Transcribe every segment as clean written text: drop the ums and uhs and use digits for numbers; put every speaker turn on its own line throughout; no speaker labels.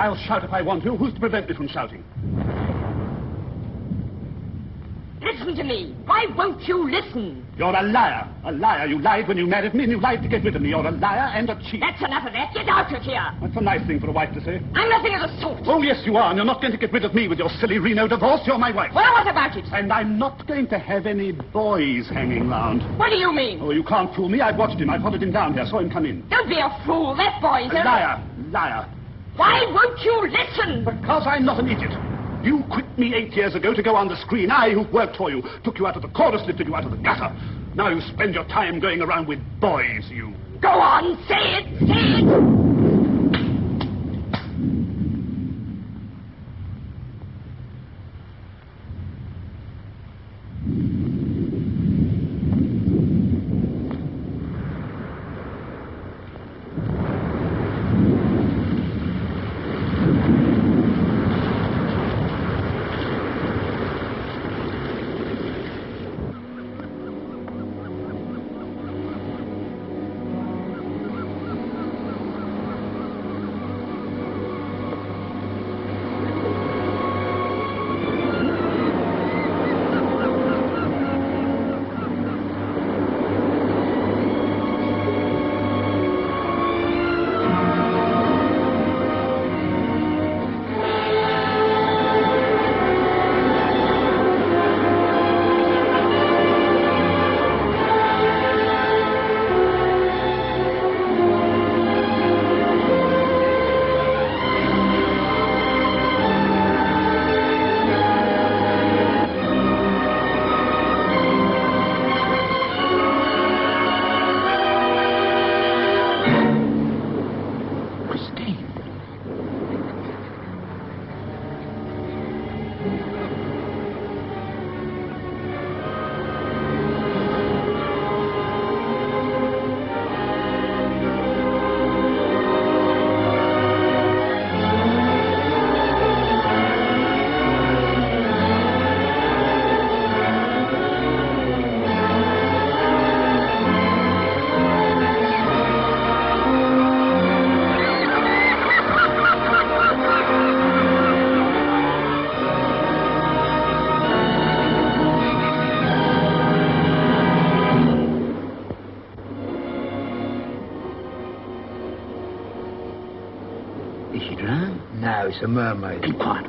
I'll shout if I want to. Who's to prevent me from shouting?
Listen to me. Why won't you listen?
You're a liar. A liar. You lied when you married me, and you lied to get rid of me. You're a liar and a cheat.
That's enough of that. Get out of here.
That's a nice thing for a wife to say.
I'm nothing of the sort.
Oh, yes, you are, and you're not going to get rid of me with your silly Reno divorce. You're my wife.
Well, what about it?
And I'm not going to have any boys hanging round.
What do you mean?
Oh, you can't fool me. I've watched him. I followed him down here. Saw him come in.
Don't be a fool. That boy's
A liar. Liar.
Why won't you listen?
Because I'm not an idiot. You quit me 8 years ago to go on the screen. I, who worked for you, took you out of the chorus, lifted you out of the gutter. Now you spend your time going around with boys, you...
Go on, say it, say it!
It's a mermaid.
Keep quiet.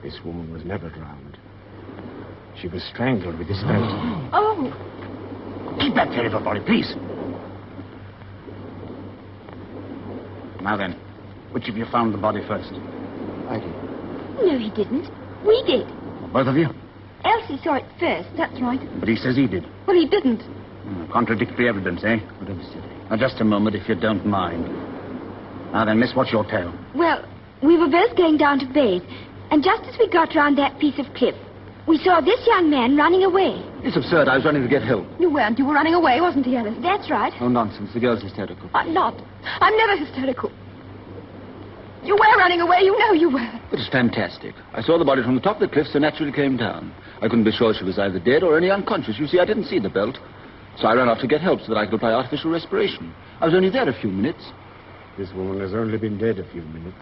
This woman was never drowned. She was strangled with this belt.
Oh!
Keep that terrible body, please. Now then, which of you found the body first?
I did.
No, he didn't. We did.
Both of you?
Elsie saw it first, that's right.
But he says he did.
Well, he didn't.
Contradictory evidence, eh?
Whatever said it.
Now, just a moment, if you don't mind. Now then, miss, what's your tale?
Well, we were both going down to bathe, and just as we got round that piece of cliff, we saw this young man running away.
It's absurd. I was running to get help.
You weren't. You were running away, wasn't he, Alice? That's right.
Oh, nonsense. The girl's hysterical.
I'm not. I'm never hysterical. You were running away. You know you were.
It was fantastic. I saw the body from the top of the cliff, so naturally came down. I couldn't be sure she was either dead or only unconscious. You see, I didn't see the belt. So I ran off to get help so that I could apply artificial respiration. I was only there a few minutes. This woman has only been dead a few minutes.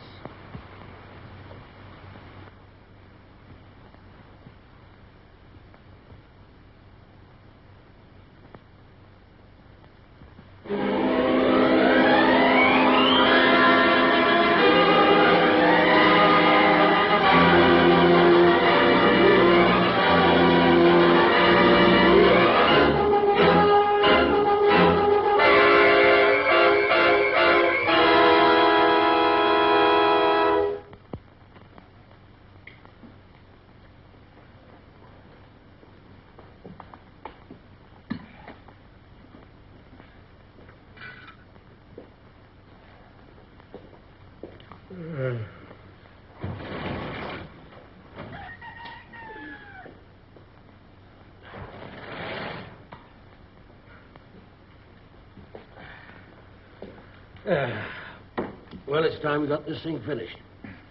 Well, it's time we got this thing finished.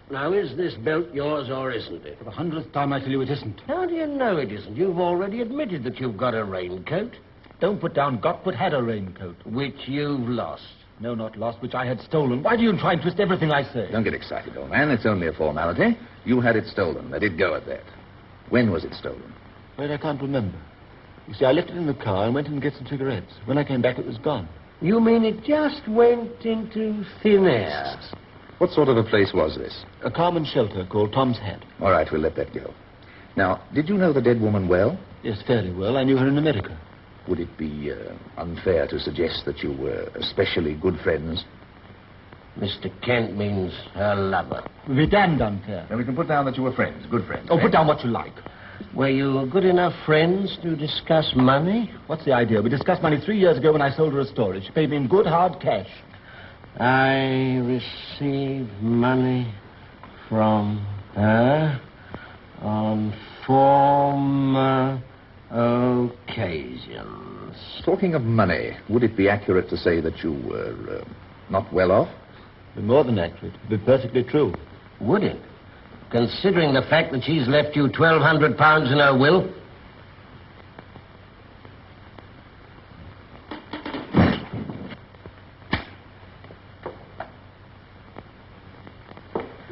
Now, is this belt yours or isn't it?
For the 100th time, I tell you it isn't.
How do you know it isn't? You've already admitted that you've got a raincoat.
Don't put down got, but had a raincoat.
Which you've lost.
No, not lost, which I had stolen. Why do you try and twist everything I say?
Don't get excited, old man. It's only a formality. You had it stolen. Let it go at that. When was it stolen?
Wait, I can't remember. You see, I left it in the car and went in to get some cigarettes. When I came back, it was gone.
You mean it just went into thin air?
What sort of a place was this?
A common shelter called Tom's Hat.
All right, we'll let that go. Now, did you know the dead woman well?
Yes, fairly well. I knew her in America.
Would it be unfair to suggest that you were especially good friends?
Mr. Kent means her lover.
It would be damned unfair.
Then we can put down that you were friends, good friends.
Oh,
eh?
put down what you like.
Were you good enough friends to discuss money?
What's the idea? We discussed money 3 years ago when I sold her a story. She paid me in good, hard cash.
I received money from her on former occasions.
Talking of money, would it be accurate to say that you were not well off?
It'd be more than accurate. It'd be perfectly true.
Would it? Considering the fact that she's left you £1,200 in her will?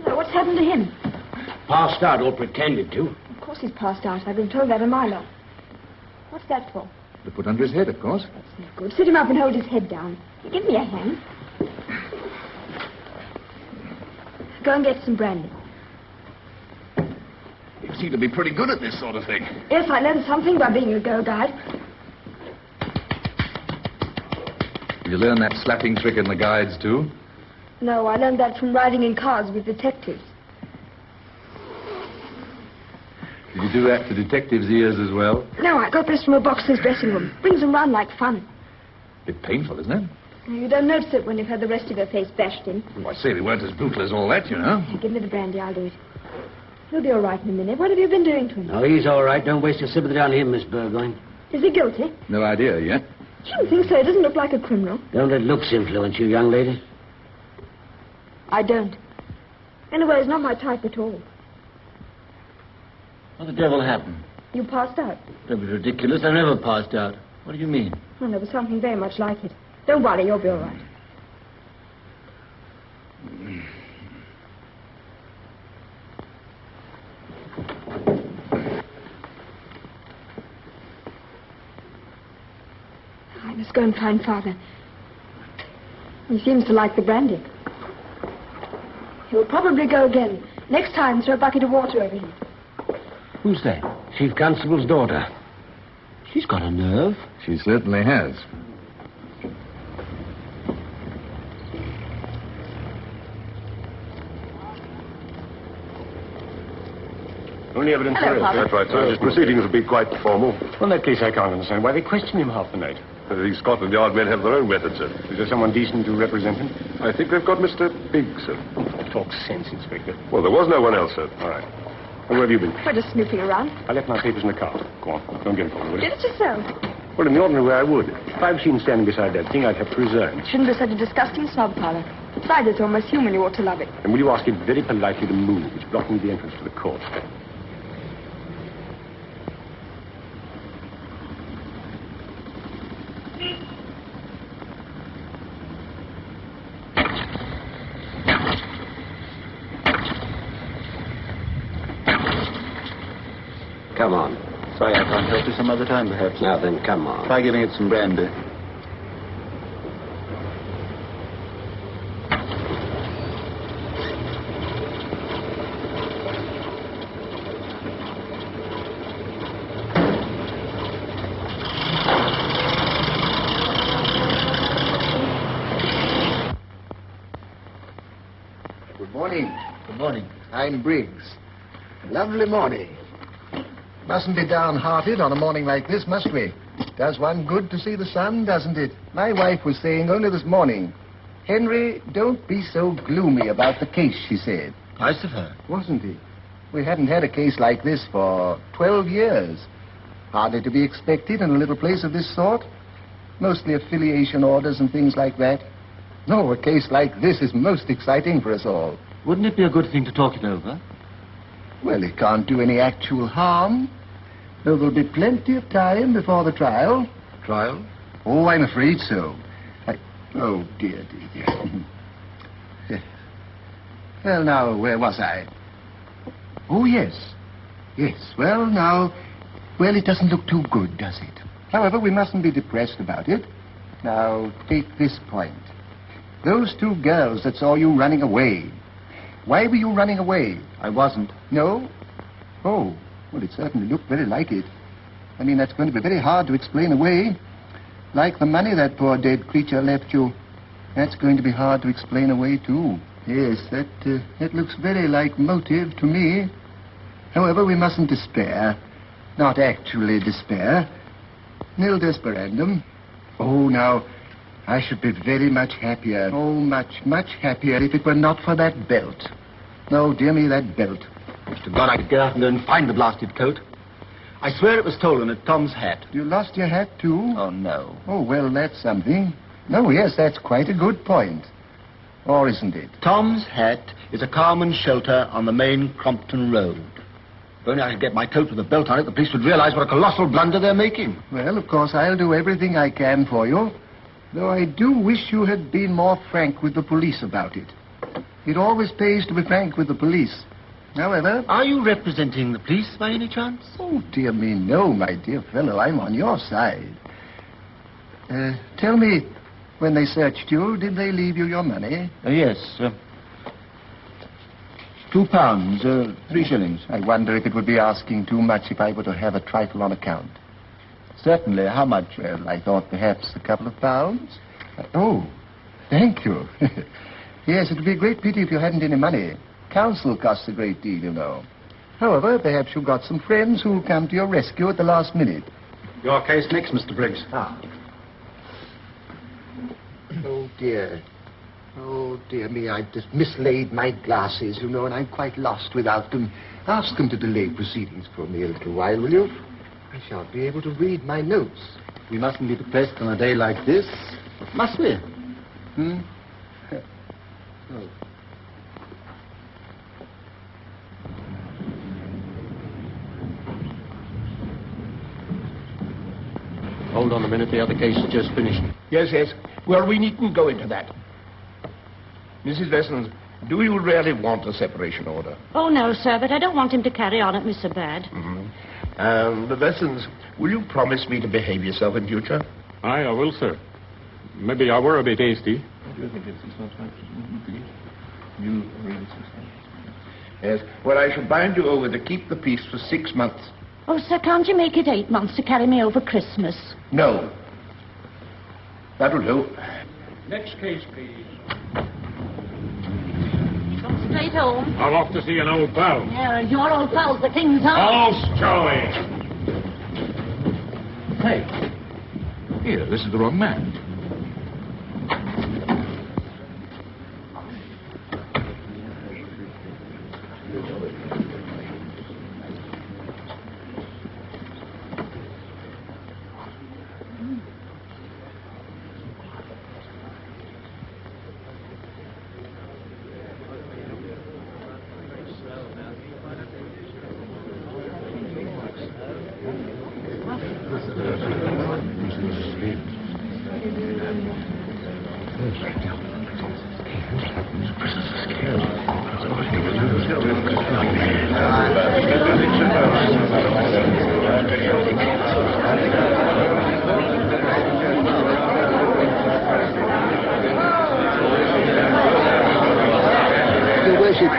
Well, what's happened to him?
Passed out or pretended to.
Of course he's passed out. I've been told that a mile off. What's that for?
To put under his head, of course.
That's no good. Sit him up and hold his head down. Give me a hand. Go and get some brandy.
You seem to be pretty good at this sort of thing.
Yes, I learned something by being a girl guide.
You learn that slapping trick in the guides, too?
No, I learned that from riding in cars with detectives.
Did you do that to detectives' ears as well?
No, I got this from a boxer's dressing room. Brings them round like fun.
Bit painful, isn't it?
You don't notice it when you've had the rest of your face bashed in.
Oh, I say they weren't as brutal as all that, you know.
Give me the brandy, I'll do it. He'll be all right in a minute. What have you been doing to him?
Oh, he's all right. Don't waste your sympathy on him, Miss Burgoyne.
Is he guilty?
No idea yet.
Shouldn't think so. He doesn't look like a criminal.
Don't let looks influence you, young lady.
I don't. Anyway, he's not my type at all.
What the devil happened?
You passed out.
That was ridiculous. I never passed out. What do you mean?
Well, there was something very much like it. Don't worry, you'll be all right. I must go and find Father. He seems to like the brandy. He'll probably go again. Next time, throw a bucket of water over him.
Who's that?
Chief Constable's daughter.
She's got a nerve.
She certainly has.
Only evidence
Hello,
there is.
Father.
That's right, sir. His proceedings will be quite formal.
Well, in that case, I can't understand why they question him half the night.
The Scotland Yard men have their own methods, sir.
Is there someone decent to represent him?
I think they've got Mr. Biggs, sir.
Talk sense, Inspector.
Well, there was no one else, sir.
All right. Well, where have you been?
We're just snooping around.
I left my papers in the car. Go on. Go and get it for me, will you?
Did it yourself.
Well, in the ordinary way, I would. If I've seen standing beside that thing, I'd have to resign.
Shouldn't be such a disgusting snob, Father. Besides, it's almost human. You ought to love it.
And will you ask it very politely to move? It's blocking the entrance to the court.
Come on.
Sorry, I can't help you some other time, perhaps.
Now then, come on.
Try giving it some brandy.
Good morning.
Good morning.
I'm Briggs. Lovely morning. Mustn't be downhearted on a morning like this, must we? Does one good to see the sun, doesn't it? My wife was saying only this morning, Henry, don't be so gloomy about the case, she said.
Nice of her.
Wasn't he? We hadn't had a case like this for 12 years. Hardly to be expected in a little place of this sort. Mostly affiliation orders and things like that. No, a case like this is most exciting for us all.
Wouldn't it be a good thing to talk it over?
Well, it can't do any actual harm. Though there'll be plenty of time before the trial.
Trial?
Oh, I'm afraid so. Oh, dear. Well, now, where was I? Oh, yes. Yes, well, now... Well, it doesn't look too good, does it? However, we mustn't be depressed about it. Now, take this point. Those two girls that saw you running away. Why were you running away?
I wasn't.
No? Oh, well, it certainly looked very like it. I mean, that's going to be very hard to explain away. Like the money that poor dead creature left you. That's going to be hard to explain away, too. Yes, that looks very like motive to me. However, we mustn't despair. Not actually despair. Nil desperandum. Oh, now, I should be very much happier. Oh, much, much happier if it were not for that belt. Oh, dear me, that belt.
To God, I could get out and go and find the blasted coat. I swear it was stolen at Tom's hat.
You lost your hat, too?
Oh, no.
Oh, well, that's something. No, yes, that's quite a good point. Or isn't it?
Tom's hat is a common shelter on the main Crompton Road. If only I could get my coat with a belt on it, the police would realize what a colossal blunder they're making.
Well, of course, I'll do everything I can for you. Though I do wish you had been more frank with the police about it. It always pays to be frank with the police. However...
Are you representing the police by any chance?
Oh, dear me, no, my dear fellow. I'm on your side. Tell me, when they searched you, did they leave you your money?
Yes, £2, 3 shillings.
I wonder if it would be asking too much if I were to have a trifle on account.
Certainly. How much?
Well, I thought perhaps a couple of pounds. Oh, thank you. Yes, it would be a great pity if you hadn't any money. Counsel costs a great deal, you know. However, perhaps you've got some friends who'll come to your rescue at the last minute.
Your case next, Mr. Briggs.
Ah. Oh, dear. Oh, dear me, I've just mislaid my glasses, you know, and I'm quite lost without them. Ask them to delay proceedings for me a little while, will you? I shan't be able to read my notes.
We mustn't be depressed on a day like this, must we?
Oh.
Hold on a minute, the other case is just finished.
Yes. Well, we needn't go into that. Mrs. Vessons, do you really want a separation order?
Oh, no, sir, but I don't want him to carry on at me so bad.
The Vessons, will you promise me to behave yourself in future?
Aye, I will, sir. Maybe I were a bit hasty.
Yes. Well, I shall bind you over to keep the peace for 6 months.
Oh, sir, can't you make it 8 months to carry me over Christmas?
No. That'll do.
Next case, please.
Come straight home.
I'm off to see an old pal.
Yeah, and your old pal's the king's
Oh, Joey!
Hey. Here, this is the wrong man.
Your worship,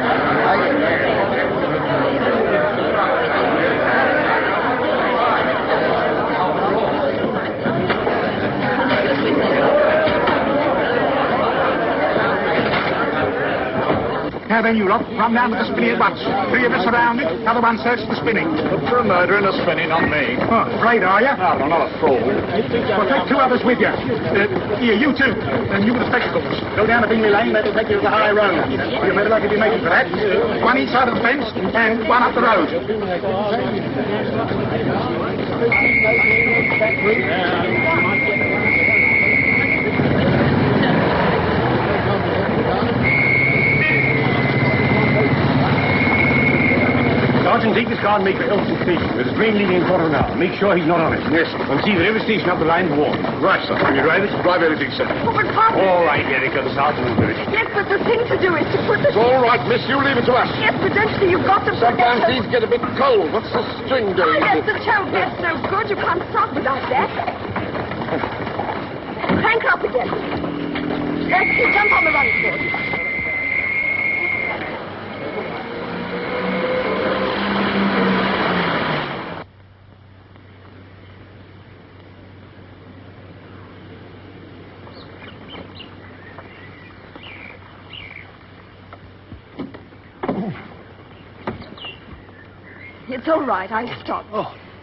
Now then, you lot, run down to the spinney at once. 3 of us around it, other one search the spinning.
Look for a murder and a spinning on me.
Oh, afraid, are you? No, I'm not a fool. Well, take 2 others with you. Here, you 2. And you with the spectacles. Go down to Bingley Lane, that'll take you to the high road. You're better lucky to be making for that. 1 each side of the fence, and 1 up the road.
Sergeant, take this car and make for Elton Station. There's a train leaving in a quarter of an hour. Make sure he's not on it.
Yes.
And see that every station up the line walks.
Right, sir. Can you drive it? Drive anything, sir.
Oh, but Papa...
All right, Erica, the sergeant will do it.
Yes, but the thing to do is to put the...
It's all right, miss. You leave it to us.
Yes, but don't you see you've got to put
Sometimes
the...
these get a bit cold. What's the string
Oh,
doing?
yes, the toe gets so good you can't stop without that. Crank up again. Let's see, jump on the run cord. It's all right, I stopped.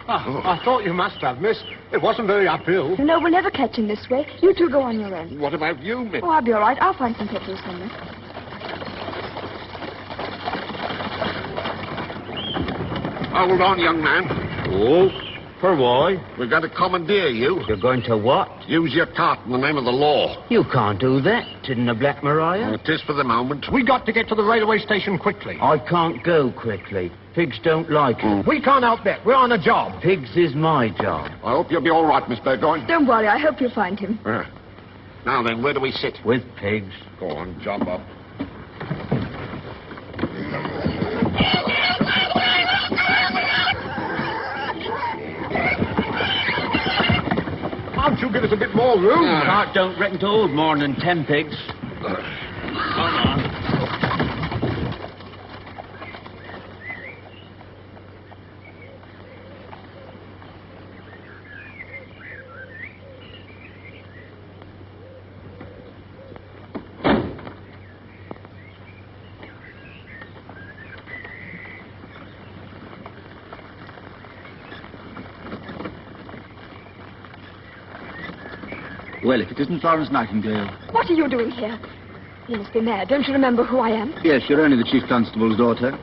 I thought you must have, miss. It wasn't very uphill.
No, we'll never catch him this way. You two go on your own.
What about you, miss?
Oh, I'll be all right. I'll find some petrol somewhere.
Hold on, young man.
Oh, for why?
We've got to commandeer you.
You're going to what?
Use your cart in the name of the law.
You can't do that. Didn't the Black Maria?
It is for the moment.
We got to get to the railway station quickly.
I can't go quickly. Pigs don't like it.
We can't out that. We're on a job.
Pigs is my job.
I hope you'll be all right, Miss Burgoyne.
Don't worry. I hope you'll find him.
Now then, where do we sit?
With pigs.
Go on, jump up.
Can't you give us a bit more room?
Cart don't reckon to hold more than 10 pigs. Come on.
Well, if it isn't Florence Nightingale.
What are you doing here? You must be mad. Don't you remember who I am?
Yes, you're only the Chief Constable's daughter.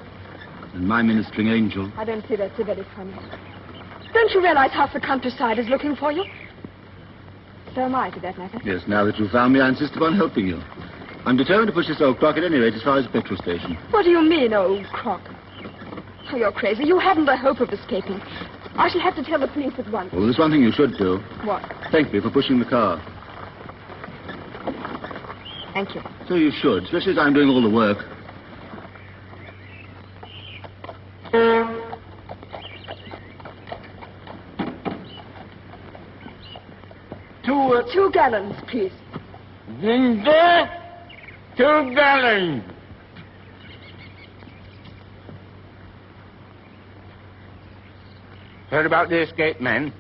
And my ministering angel.
I don't see that's so very funny. Don't you realize half the countryside is looking for you? So am I, for that matter.
Yes, now that you've found me, I insist upon helping you. I'm determined to push this old crock at any rate as far as the petrol station.
What do you mean, old crock? Oh, you're crazy. You haven't a hope of escaping. I shall have to tell the police at once.
Well, there's one thing you should do.
What?
Thank me for pushing the car.
Thank you.
So you should, especially as I'm doing all the work.
Two gallons, please.
Ginger, 2 gallons. Heard about the escaped man?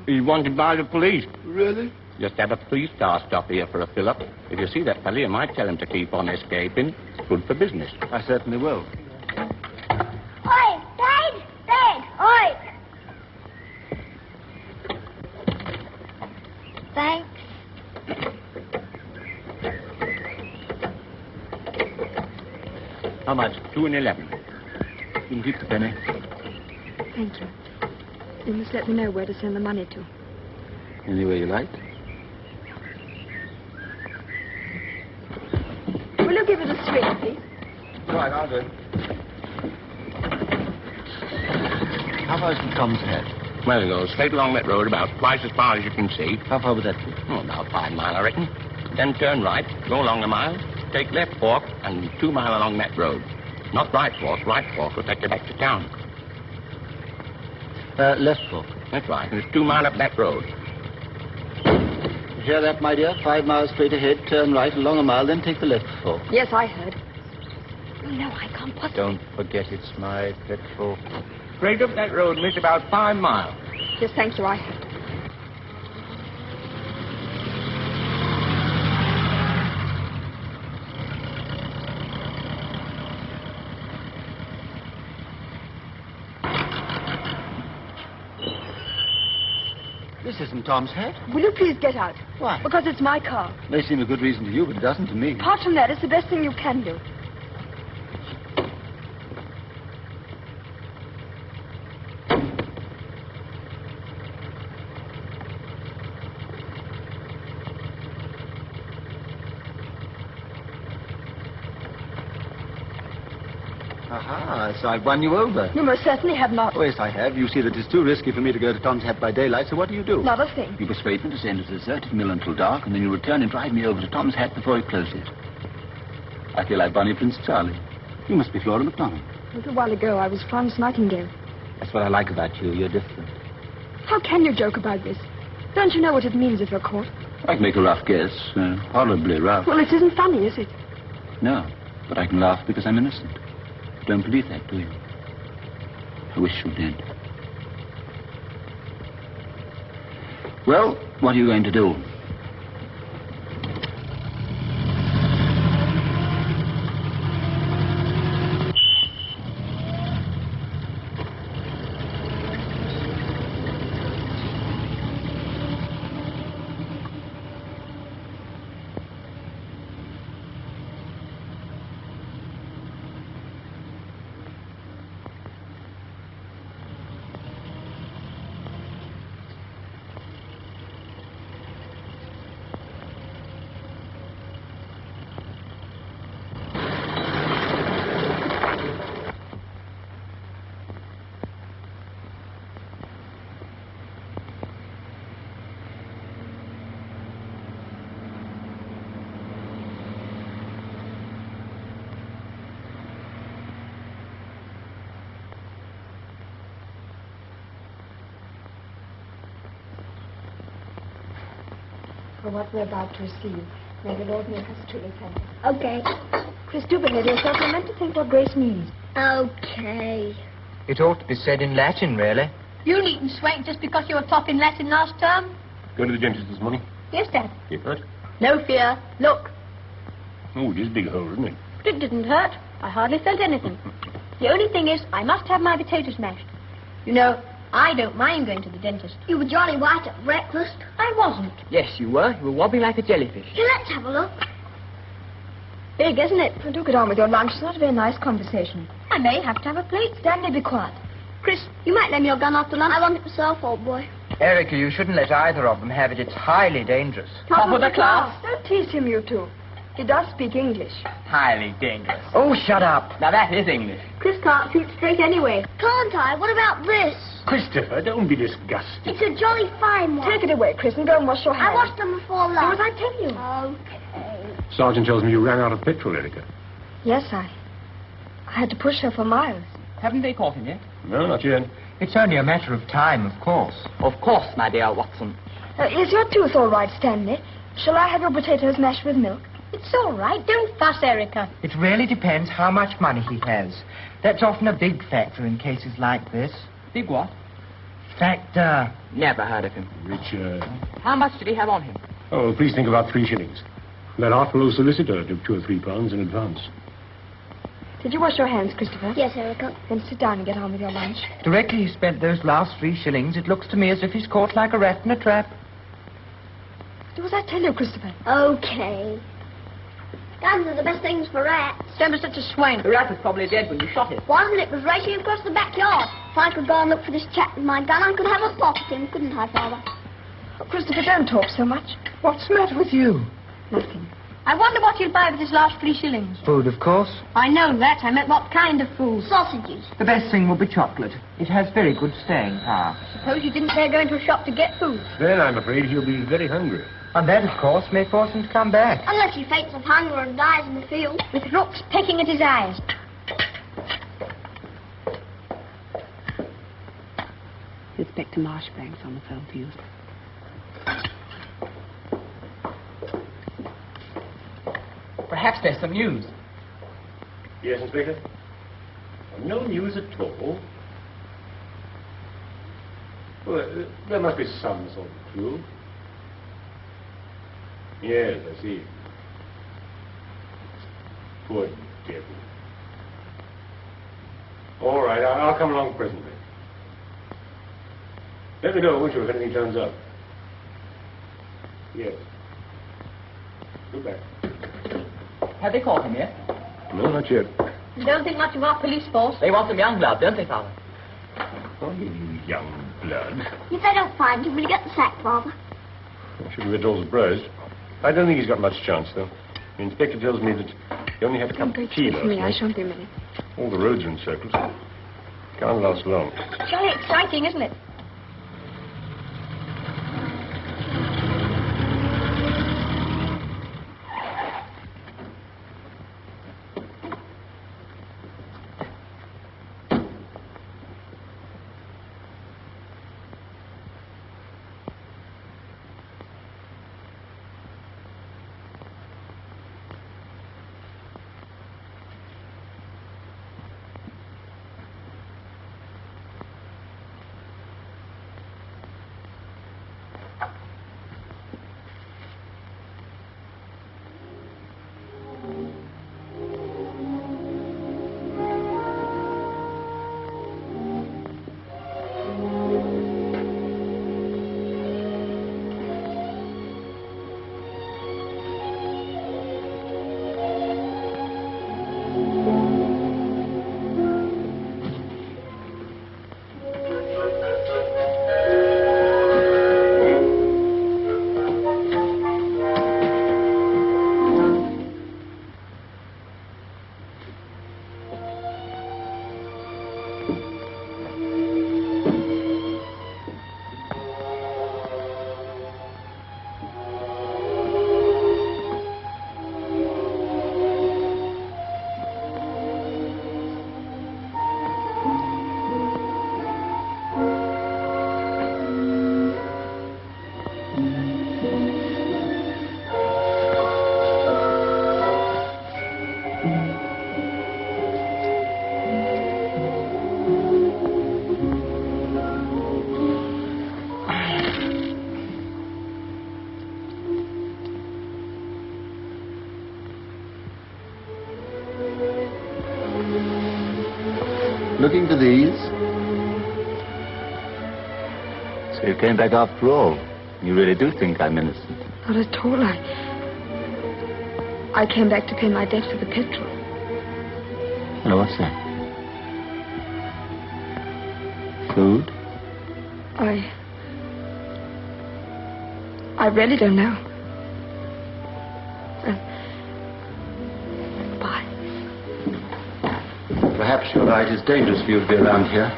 He's wanted by the police.
Really?
Just have a police car stop here for a fill-up. If you see that fella, you might tell him to keep on escaping. Good for business.
I certainly will.
Oi, Dad! Dad! Oi! Thanks.
How much? 2 and 11.
You can keep the penny.
Thank you. You must let me know where to send the money to.
Anywhere you like.
Will you give it a swing, please?
Right, I'll do it. How far is from Tom's Head?
Well, you go straight along that road about twice as far as you can see.
How far would that be?
Oh, about 5 mile, I reckon. Then turn right, go along a mile, take left fork, and 2 mile along that road. Not right fork. Right fork will take you back to town.
Left fork.
That's right. And it's 2 mile up that road.
You hear that, my dear? 5 miles straight ahead, turn right along a mile, then take the left fork.
Yes, I heard. No, I can't possibly.
Don't forget it's my petrol.
Straight up that road, miss, about 5 miles.
Yes, thank you, I heard.
This isn't Tom's Head.
Will you please get out?
Why?
Because it's my car.
May seem a good reason to you, but it doesn't to me.
Apart from that, it's the best thing you can do.
Aha, so I've won you over.
You most certainly have not.
Oh, yes, I have. You see that it's too risky for me to go to Tom's Hat by daylight, so what do?
Not a thing.
You persuade me to stay in a deserted mill until dark, and then you return and drive me over to Tom's Hat before he closes. I feel like Bonnie Prince Charlie. You must be Flora MacDonald.
A little while ago, I was Florence Nightingale.
That's what I like about you. You're different.
How can you joke about this? Don't you know what it means if you're caught?
I can make a rough guess. Horribly rough.
Well, it isn't funny, is it?
No, but I can laugh because I'm innocent. Don't believe that, do you? I wish you did. Well, what are you going to do?
For what we're about to receive, may the Lord make us truly thankful.
Okay.
Chris, do behave yourself. You're meant to think what grace means.
Okay.
It ought to be said in Latin, really.
You needn't swank just because you were top in Latin last term.
Going to the dentist this morning?
Yes, Dad.
It hurt?
No fear. Look.
Oh, it is a big hole, isn't it?
It didn't hurt. I hardly felt anything. The only thing is, I must have my potatoes mashed. You know, I don't mind going to the dentist. You were jolly white at breakfast. I wasn't.
Yes, you were. You were wobbling like a jellyfish.
Here, let's have a look.
Big, isn't it? Well, do get on with your lunch. It's not a very nice conversation.
I may have to have a plate.
Stanley, be quiet.
Chris, you might lend me your gun after lunch. I want it myself, old boy.
Erica, you shouldn't let either of them have it. It's highly dangerous.
Top of the class.
Don't tease him, you two. He does speak English.
Highly dangerous. Oh, shut up. Now, that is English.
Chris can't shoot straight anyway. Can't I? What about this?
Christopher, don't be disgusted.
It's a jolly fine one.
Take it away, Chris, and go and wash your hands.
I washed them before lunch.
Do as I tell you.
Okay.
Sergeant tells me you ran out of petrol, Erica.
Yes, I had to push her for miles.
Haven't they caught him yet?
No, not yet.
It's only a matter of time, of course. Of course, my dear Watson.
Is your tooth all right, Stanley? Shall I have your potatoes mashed with milk?
It's all right. Don't fuss, Erica.
It really depends how much money he has. That's often a big factor in cases like this. Big what? Factor. Never heard of him.
Richard.
How much did he have on him?
Oh, please think about 3 shillings. That artful old solicitor took £2 or £3 in advance.
Did you wash your hands, Christopher?
Yes, Erica.
Then sit down and get on with your lunch.
Directly he spent those last 3 shillings, it looks to me as if he's caught like a rat in a trap.
Do as I tell you, Christopher.
Okay. Guns are the best things for rats. Don't be such a swank.
The rat was probably dead when you shot it.
Wasn't it? It was racing across the backyard. If I could go and look for this chap with my gun, I could have a pop at him, couldn't I, Father?
Oh, Christopher, don't talk so much.
What's the matter with you?
Nothing.
I wonder what you'll buy with his last 3 shillings.
Food, of course.
I know that. I meant what kind of food? Sausages.
The best thing will be chocolate. It has very good staying power.
Suppose you didn't dare go into a shop to get food.
Then I'm afraid he'll be very hungry.
And that, of course, may force him to come back.
Unless he faints of hunger and dies in the field, with rooks pecking at his eyes.
Inspector Marshbank's on the phone for you.
Perhaps there's some news.
Yes, Inspector? No news at all. Well, there must be some sort of clue. Yes, I see. Poor devil. All right, I'll come along presently. Let me know, won't you, if anything turns up? Yes. Goodbye.
Have they caught him yet?
No, not yet.
You don't think much of our police force?
They want some young blood, don't they, Father?
Oh, you young blood.
If they don't find him, will you get the sack, Father?
I shouldn't be at all surprised. I don't think he's got much chance, though. The inspector tells me that
You only had a cup of tea last
I
night.
shan't be a minute.
All the roads are in circles. Can't last long.
Jolly exciting, isn't it?
Looking to these. So you came back after all. You really do think I'm innocent.
Not at all. I came back to pay my debt for the petrol.
Hello, what's that? Food?
I really don't know. Bye.
Perhaps you're right. It's dangerous for you to be around here.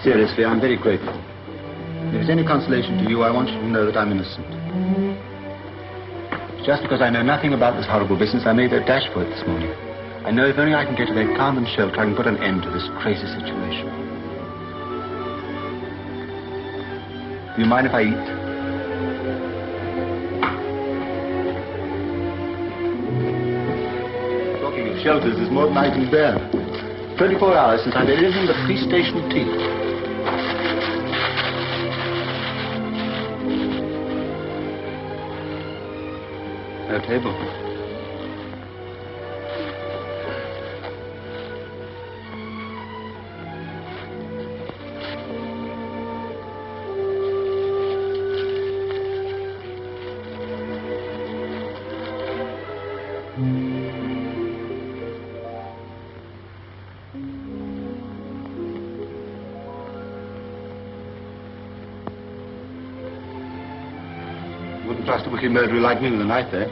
Seriously, I'm very grateful. If it's any consolation to you, I want you to know that I'm innocent. Just because I know nothing about this horrible business, I made a dash for it this morning. I know if only I can get to bed calm and shelter, I can put an end to this crazy situation. Do you mind if I eat? Talking of shelters, there's more than I can bear. 24 hours since I've had anything but police station tea. No table. Wouldn't trust a wicked murderer like me with a knife there.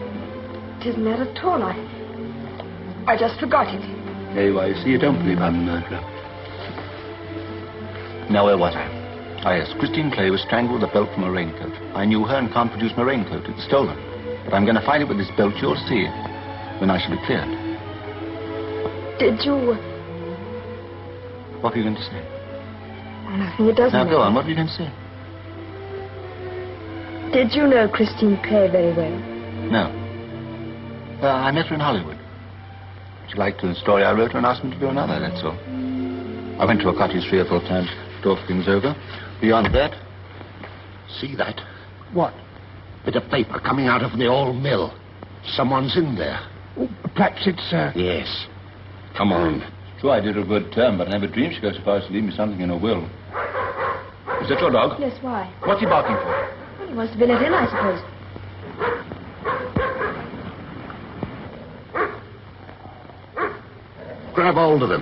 It isn't that at all. I just forgot it.
There you are. You see, you don't believe I'm a murderer. Now, where was I? Ah, yes. Christine Clay was strangled with a belt from a raincoat. I knew her and can't produce my raincoat. It's stolen. But I'm going to find it with this belt. You'll see when I shall be cleared.
Did you...
What were you going to say?
Oh, nothing. It doesn't
Now,
matter.
go on. What were you going to say?
Did you know Christine Clay very well?
No. I met her in Hollywood. She liked the story I wrote and asked me to do another, that's all. I went to her cottage 3 or 4 times to talk things over. Beyond that...
See that?
What?
Bit of paper coming out of the old mill. Someone's in there.
Oh, perhaps it's,
Yes. Come on.
Sure, I did her a good term, but I never dreamed she'd go so far as to leave me something in her will. Is that your dog?
Yes, why?
What's he barking for?
Well, he wants to be let in, I suppose.
Grab hold of him.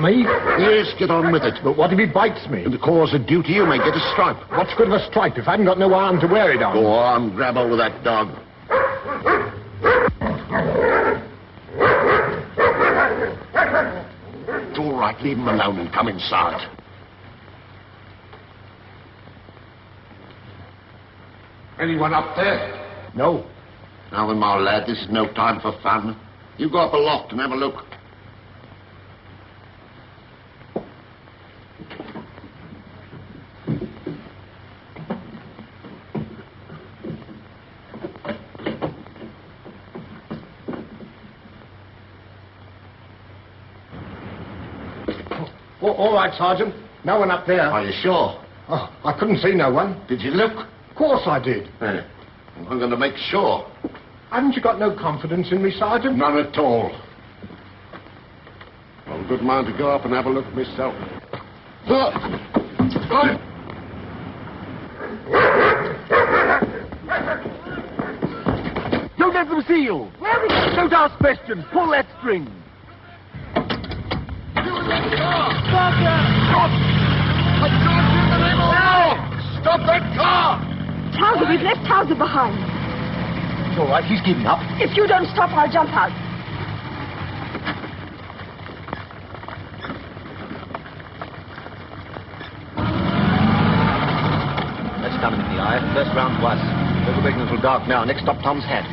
me?
Yes, get on with it.
But what if he bites me?
In the cause of duty, you may get a stripe.
What's good of a stripe if I haven't got no arm to wear it on?
Go on, grab hold of that dog. right, leave him alone and come inside. Anyone up there?
No.
Now then, my lad, this is no time for fun. You go up aloft and have a look.
All right, Sergeant. No one up there.
Are you sure?
Oh, I couldn't see no one.
Did you look?
Of course I did.
I'm going to make sure.
Haven't you got no confidence in me, Sergeant?
None at all. I'm a good mind to go up and have a look myself.
Don't let them see you. Don't ask questions. Pull that string.
Stop! I can't do the name of law! Stop that car!
Towser, we've left Towser behind.
It's all right, he's giving up.
If you don't stop, I'll jump out.
Let's come in the eye. First round was. We're making a little dark now. Next stop, Tom's Hat.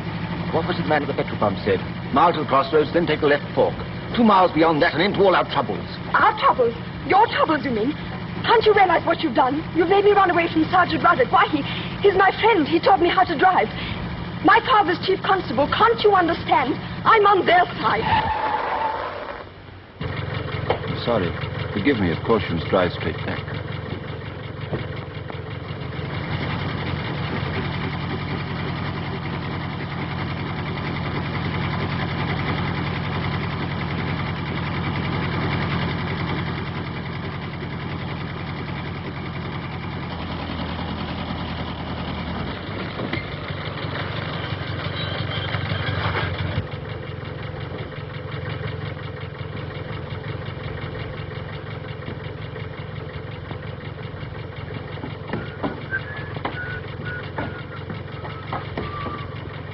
What was it the man at the petrol pump said? Mile to the crossroads, then take the left fork. 2 miles beyond that and into all our troubles.
Our troubles? Your troubles, you mean? Can't you realize what you've done? You've made me run away from Sergeant Ruddock. Why, he's my friend. He taught me how to drive. My father's chief constable. Can't you understand? I'm on their side.
Sorry. Forgive me, of course you must drive straight back.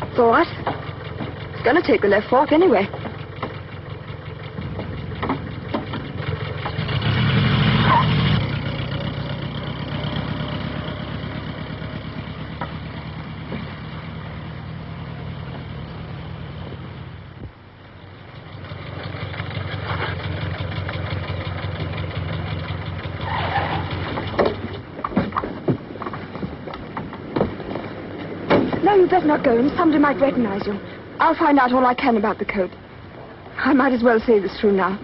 It's all right. It's going to take the left fork anyway. You better not go in. Somebody might recognize you. I'll find out all I can about the coat. I might as well say this through now.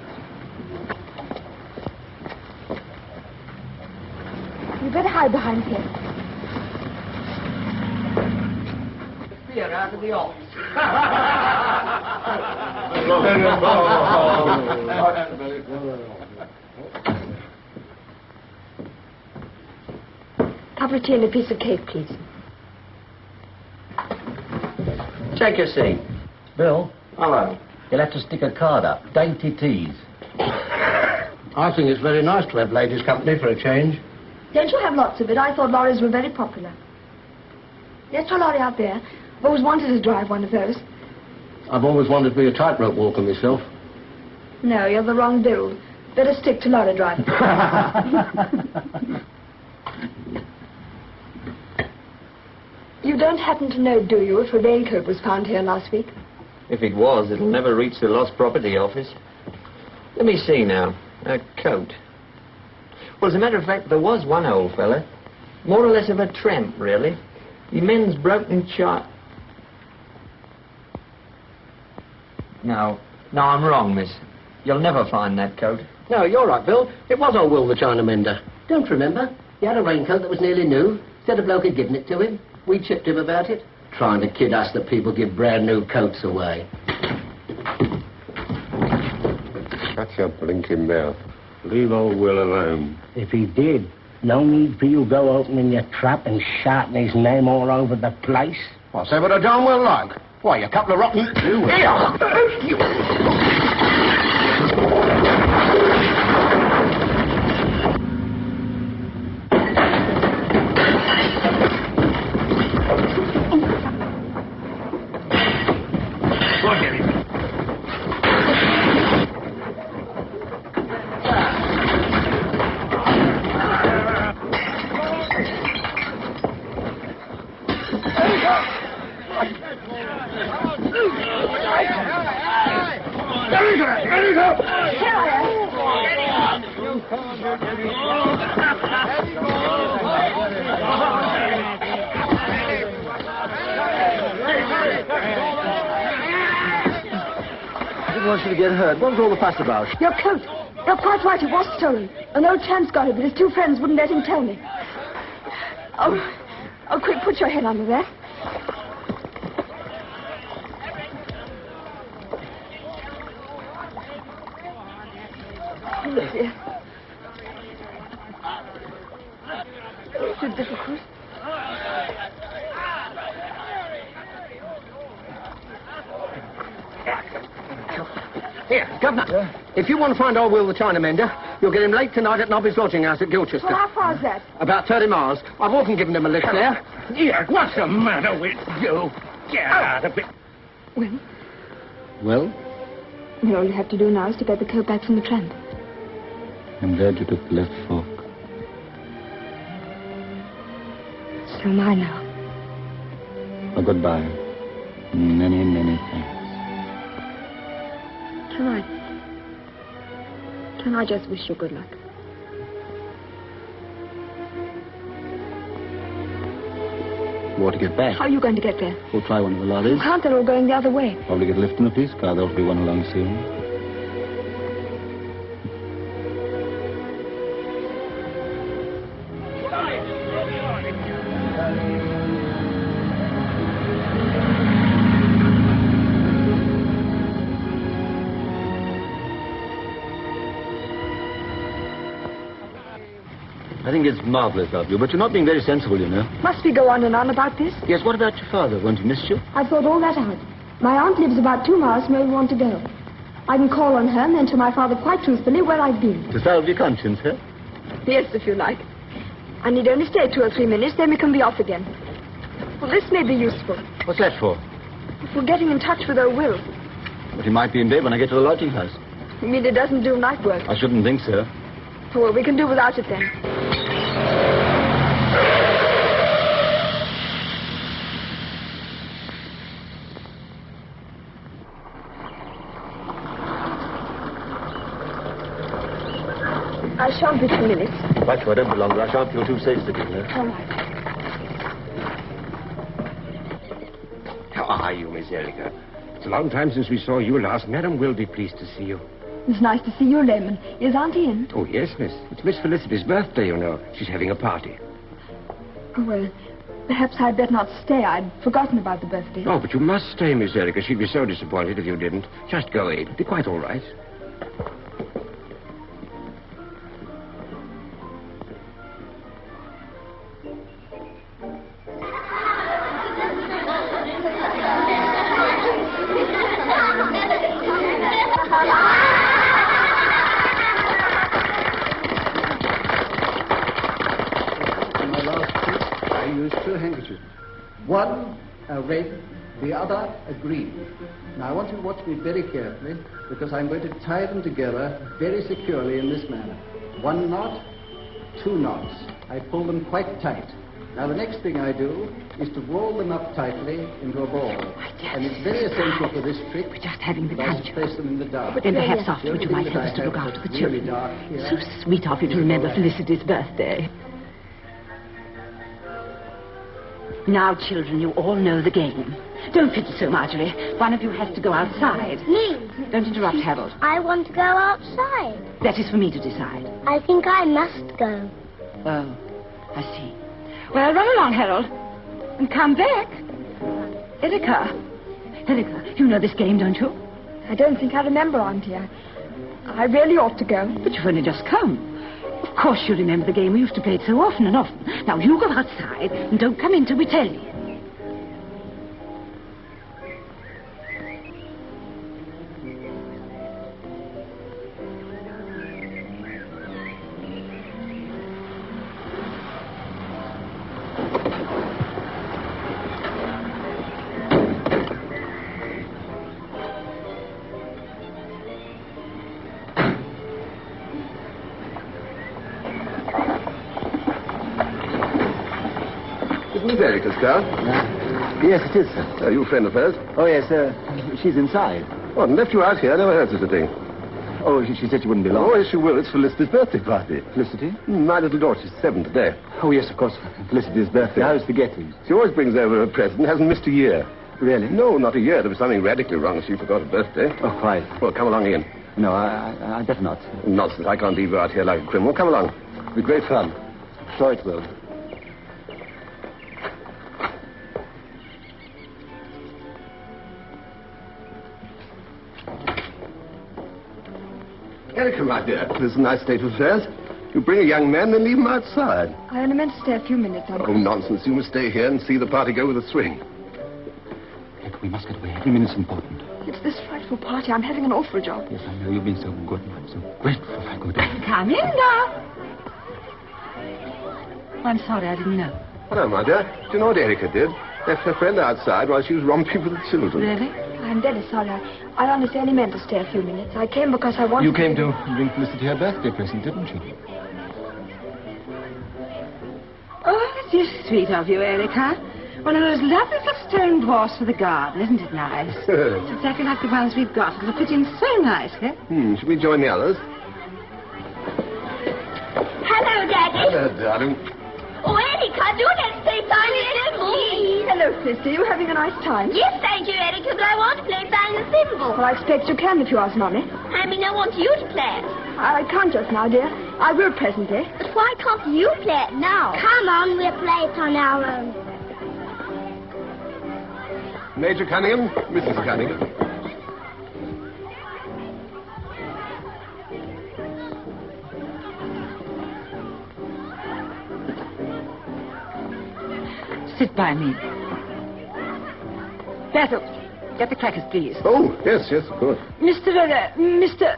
You better hide behind here.
Spear out of the office.
Cup of tea and a piece of cake, please.
Take a seat.
Bill?
Hello. You'll have to stick a card up. Dainty teas.
I think it's very nice to have ladies' company for a change.
Don't you have lots of it? I thought lorries were very popular. Let's try a lorry out there. I've always wanted to drive one of those.
I've always wanted to be a tightrope walker myself.
No, you're the wrong build. Better stick to lorry driving. You don't happen to know, do you, if a raincoat was found here last week?
If it was, it'll never reach the lost property office. Let me see now. A coat. Well, as a matter of fact, there was one old fella. More or less of a tramp, really. The men's broken chart. No, I'm wrong, miss. You'll never find that coat.
No, you're right, Bill. It was old Will the China mender. Don't you remember? He had a raincoat that was nearly new. Said a bloke had given it to him. We chipped him about it. Trying to kid us that people give brand new coats away.
Shut your blinking mouth. Leave old Will alone.
If he did, no need for you go opening your trap and shouting his name all over the place.
I'll say what I darn well like. Why, you couple of rotten...
Erica!
Here I am.
I didn't want you to get hurt. What was all the fuss about?
Your coat. You're quite right, it was stolen. An old champ's got it, but his two friends wouldn't let him tell me. Oh, quick, put your head under there. Oh, dear. It's so difficult.
Here, Governor. If you want to find old Will the Chinaman, you'll get him late tonight at Nobby's lodging house at Gilchester.
Well, how far is that?
About 30 miles. I've often given him a lift there.
Here, what's the matter with you? Get out of it.
Well,
Well,
all you have to do now is to get the coat back from the tramp.
I'm glad you took the left fork.
So am I now.
Oh, goodbye. Many, many thanks.
Can I just wish you good luck?
More to get back.
How are you going to get there?
We'll try one of the lorries.
You can't, they're all going the other way.
Probably get a lift in a police car. There'll be one along soon. I think it's marvellous of you, but you're not being very sensible, you know.
Must we go on and on about this?
Yes, what about your father? Won't he miss you?
I've thought all that out. My aunt lives about 2 miles from where we want to go. I can call on her and then tell my father quite truthfully where I've been.
To salve your conscience, huh?
Yes, if you like. I need only stay 2 or 3 minutes, then we can be off again. Well, this may be useful.
What's that for?
For getting in touch with old Will.
But he might be in bed when I get to the lodging house.
You mean he doesn't do night work?
I shouldn't think so.
Oh, well, we can do without it then. I shan't be 2 minutes.
Quite sure I don't be longer. I shan't feel too safe sitting here.
All right.
How are you, Miss Erica? It's a long time since we saw you last. Madam will be pleased to see you.
It's nice to see you, Lemon. Is Auntie in?
Oh, yes, miss. It's Miss Felicity's birthday, you know. She's having a party.
Oh, well, perhaps I'd better not stay. I'd forgotten about the birthday.
Oh, but you must stay, Miss Erica. She'd be so disappointed if you didn't. Just go, Abe. Be quite all right.
One, red, the other, a green. Now, I want you to watch me very carefully, because I'm going to tie them together very securely in this manner. 1 knot, 2 knots. I pull them quite tight. Now, the next thing I do is to roll them up tightly into a ball. And it's very essential for this trick.
We're just having the
that I
culture.
place them in the dark.
But then perhaps afterwards you might help us to look after the children. So sweet of you to remember Felicity's birthday. Now, children, you all know the game. Don't fidget so, Marjorie. One of you has to go outside.
Me?
Don't interrupt, Harold.
I want to go outside.
That is for me to decide.
I think I must go.
Oh, I see. Well, run along, Harold. And come back. Erica, you know this game, don't you?
I don't think I remember, Auntie. I really ought to go.
But you've only just come. Of course you remember the game. We used to play it so often and often. Now, you go outside and don't come in till we tell you.
Erica's car?
Yes, it is, sir.
Are you a friend of hers?
Oh, yes,
she's inside.
What, left you out here? I never heard such a thing.
Oh, she said she wouldn't be long.
Oh, yes, she will. It's Felicity's birthday party.
Felicity?
My little daughter, she's 7 today.
Oh, yes, of course. Felicity's birthday. How's the getting?
She always brings over a present, hasn't missed a year.
Really?
No, not a year. There was something radically wrong if she forgot her birthday.
Oh, quite.
Well, come along in.
No, I better not.
Nonsense. I can't leave you out here like a criminal. Come along.
It'll be great fun. I'm sure it will.
Erica, my dear, this is a nice state of affairs. You bring a young man, then leave him outside.
I only meant to stay a few minutes, Uncle.
Oh, nonsense. You must stay here and see the party go with a swing.
Look, we must get away. Every minute's important.
It's this frightful party. I'm having an awful job.
Yes, I know. You've been so good. I'm so grateful for good.
Come in now. I'm sorry, I didn't know.
Hello, my dear. Do you know what Erica did? Left her friend outside while she was romping with the children.
Really?
I'm very sorry. I honestly only meant to stay a few minutes. I came because I wanted
You came to bring Felicity her birthday present, didn't you?
Oh, it is sweet of you, Erica. One of those lovely little stone dwarfs for the garden, isn't it nice? It's exactly like the ones we've got. It'll fit in so nicely.
Should we join the others?
Hello, Daddy.
Hello, darling.
Oh, Erica, do let's play Find the Thimble.
Hello, sister. You having a nice time?
Yes, thank you, Erica, but I want to play Find the Thimble.
Well, I expect you can if you ask Mommy.
I mean, I want you to play it.
I can't just now, dear. I will presently.
But why can't you play it now? Come on, we'll play it on our own.
Major Cunningham, Mrs. Cunningham.
Sit by me. Basil, get the crackers, please.
Oh, yes, of course.
Mr.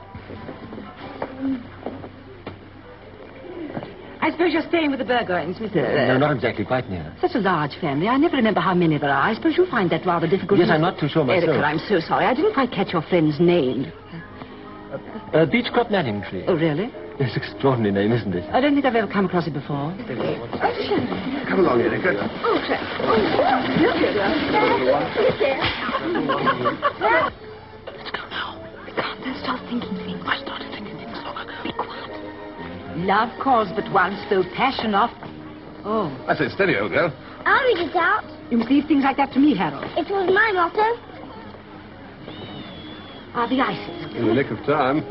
I suppose you're staying with the Burgoynes, Mr.
No, not exactly. Quite near.
Such a large family. I never remember how many there are. I suppose you find that rather difficult.
Yes, I'm not too sure myself.
Erica, I'm so sorry. I didn't quite catch your friend's name.
Beechcrop Manning Tree.
Oh, really?
It's an extraordinary name, isn't it?
I don't think I've ever come across it before.
Come along, Erica.
Oh,
Let's go now. We can't then start thinking things. I started thinking things long ago. Be quiet. Love calls but once, though passion oft. Oh.
I say, steady, old girl.
I'll read it out.
You must leave things like that to me, Harold.
It was my motto.
Are the ices?
In the nick of time.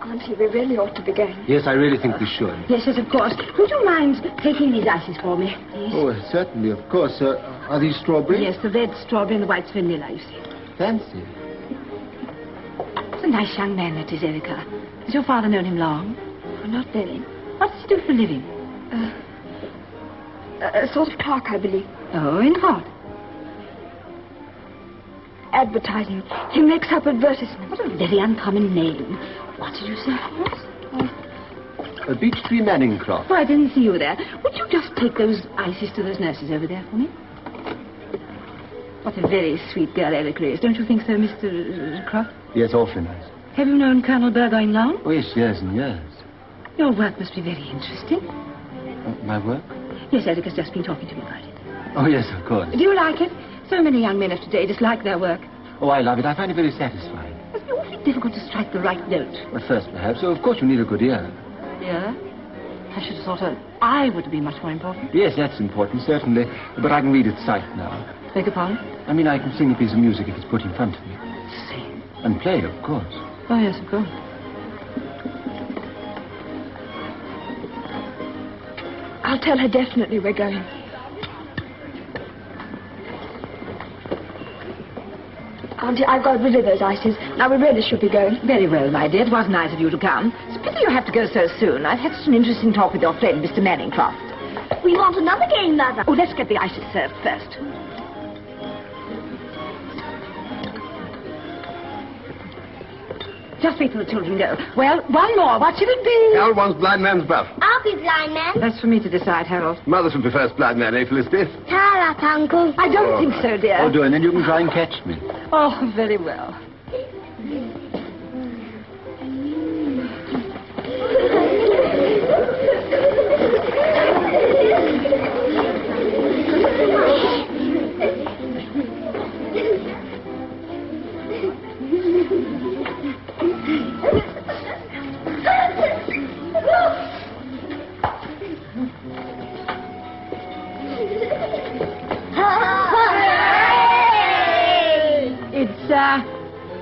Auntie, we really ought to be going.
Yes, I really think we should.
Yes, of course. Would you mind taking these ices for me, please?
Oh, certainly, of course. Are these strawberry?
Yes, the red strawberry and the white's vanilla, you see.
Fancy.
It's a nice young man, that is, Erica. Has your father known him long?
Oh, not very.
What does he do for a living?
A sort of clerk, I believe.
Oh, in what?
Advertising. He makes up advertisements.
What a very uncommon name. What did you say, Horace?
A beech tree Manning crop.
Oh, I didn't see you there. Would you just take those ices to those nurses over there for me? What a very sweet girl Erica is. Don't you think so, Mr. Croft?
Yes, awfully nice.
Have you known Colonel Burgoyne long?
Oh, yes, years and years.
Your work must be very interesting.
My work?
Yes, Erica's just been talking to me about it.
Oh, yes, of course.
Do you like it? So many young men of today dislike their work.
Oh, I love it. I find it very satisfying.
It must be awfully difficult to strike the right note.
At first, perhaps. So, of course, you need a good ear.
Yeah? I should have thought an eye would be much more important.
Yes, that's important, certainly. But I can read at sight now.
Beg your pardon?
I mean, I can sing a piece of music if it's put in front of me.
Sing?
And play, of course.
Oh, yes, of course.
I'll tell her definitely we're going. Auntie, I've got rid of those ices. Now we really should be going.
Very well, my dear. It was nice of you to come. It's a pity you have to go so soon. I've had such an interesting talk with your friend, Mr. Manningcroft.
We want another game, Mother.
Oh, let's get the ices served first. Just wait till the children go. Well, one more. What should it be?
Harold wants blind man's buff.
I'll be blind man.
That's for me to decide, Harold.
Mother should be first blind man, eh, Felicity?
Tie up, Uncle.
I don't think so, dear.
Oh, do, and then you can try and catch me.
Oh, very well.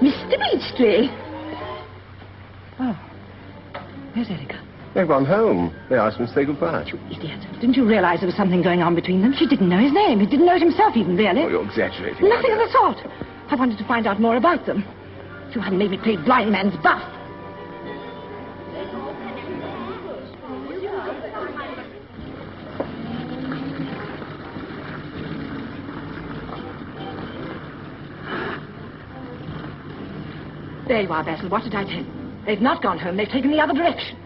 Mr. Beechtree. Oh. Where's Erica?
They've gone home. They asked me to say goodbye.
You idiot. Didn't you realize there was something going on between them? She didn't know his name. He didn't know it himself even, really.
Oh, you're exaggerating.
Nothing of the sort. I wanted to find out more about them. If you hadn't made me play blind man's buff. There you are, Basil. What did I tell you? They've not gone home. They've taken the other direction.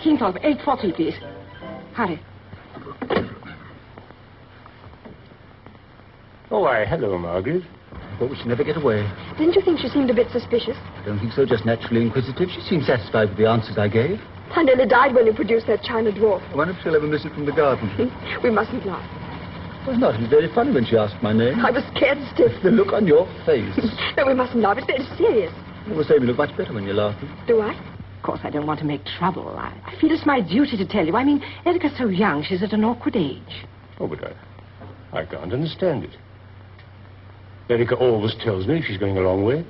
Kingthorpe, 843, please. Hurry.
Oh, why, hello, Margaret.
Thought we should never get away.
Didn't you think she seemed a bit suspicious?
I don't think so, just naturally inquisitive. She seemed satisfied with the answers I gave.
I nearly died when you produced that china dwarf.
I wonder if she'll ever miss it from the garden.
We mustn't laugh.
Well, not. It was very funny when she asked my name.
I was scared stiff.
The look on your face.
No, we mustn't laugh. It's very serious.
I always say you look much better when you're laughing.
Do I?
Of course, I don't want to make trouble. I feel it's my duty to tell you. I mean, Erica's so young. She's at an awkward age.
Oh, but I can't understand it. Erica always tells me she's going a long way.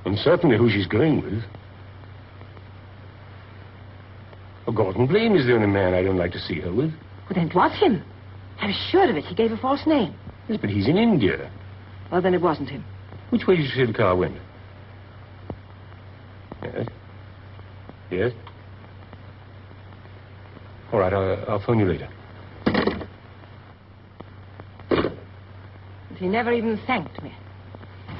And certainly who she's going with. Oh, Gordon Blaine is the only man I don't like to see her with.
Well, then it was him. I was sure of it. He gave a false name.
Yes, but he's in India.
Well, then it wasn't him.
Which way did you say the car went? Yes. Yes? All right, I'll phone you later.
He never even thanked me.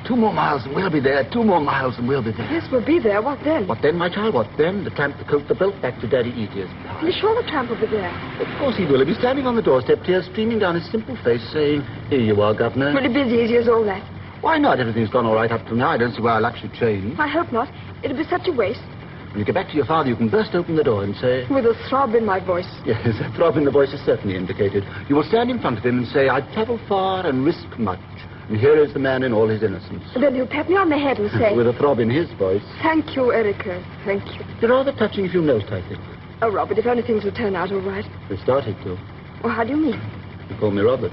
2 more miles and we'll be there. 2 more miles and we'll be there.
Yes, we'll be there. What then?
What then, my child? What then? The tramp, the coat, the belt, back to Daddy Eatiers.
Are you sure the tramp will be there?
Of course he will. He'll be standing on the doorstep, tears streaming down his simple face, saying, "Here you are, Governor."
Will it be as easy as all that?
Why not? Everything's gone all right up to now. I don't see why our luck should change.
I hope not. It'll be such a waste.
When you get back to your father, you can burst open the door and say...
With a throb in my voice.
Yes, a throb in the voice is certainly indicated. You will stand in front of him and say, "I've travelled far and risked much. And here is the man in all his innocence."
Then he'll pat me on the head and say...
With a throb in his voice.
"Thank you, Erica. Thank you."
You're rather touching if you noticed, I think.
Oh, Robert, if only things would turn out all right.
They started to.
Well, how do you mean?
You call me Robert.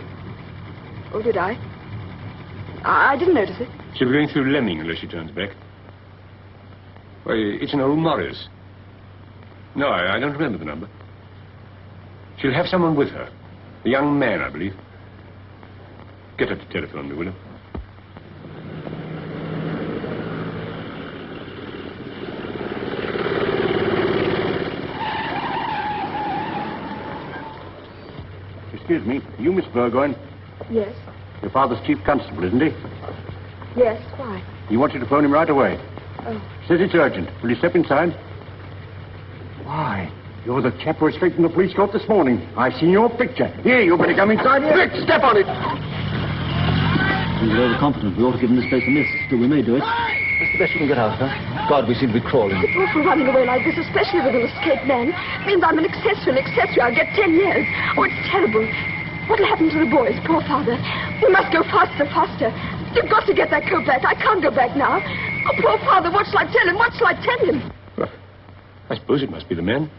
Oh, did I? I didn't notice it.
She'll be going through Lemming unless she turns back. Why, it's an old Morris. No, I don't remember the number. She'll have someone with her. A young man, I believe. Get her to telephone me, will you?
Excuse me, you Miss Burgoyne?
Yes.
Your father's chief constable, isn't he?
Yes, why?
He wants you to phone him right away.
Oh.
Says it's urgent. Will you step inside? Why, you're the chap who escaped from the police court this morning. I've seen your picture. Here, you better come inside here. Quick, step on it.
He's overconfident. We ought to give him this place a miss. Still, we may do it. That's the best we can get out of her. God, we seem to be crawling.
It's awful running away like this, especially with an escaped man. It means I'm an accessory. I'll get 10 years. Oh, it's terrible. What'll happen to the boys? Poor father. We must go faster. You've got to get that coat back. I can't go back now. Oh, poor father, what shall I tell him?
Well, I suppose it must be the men.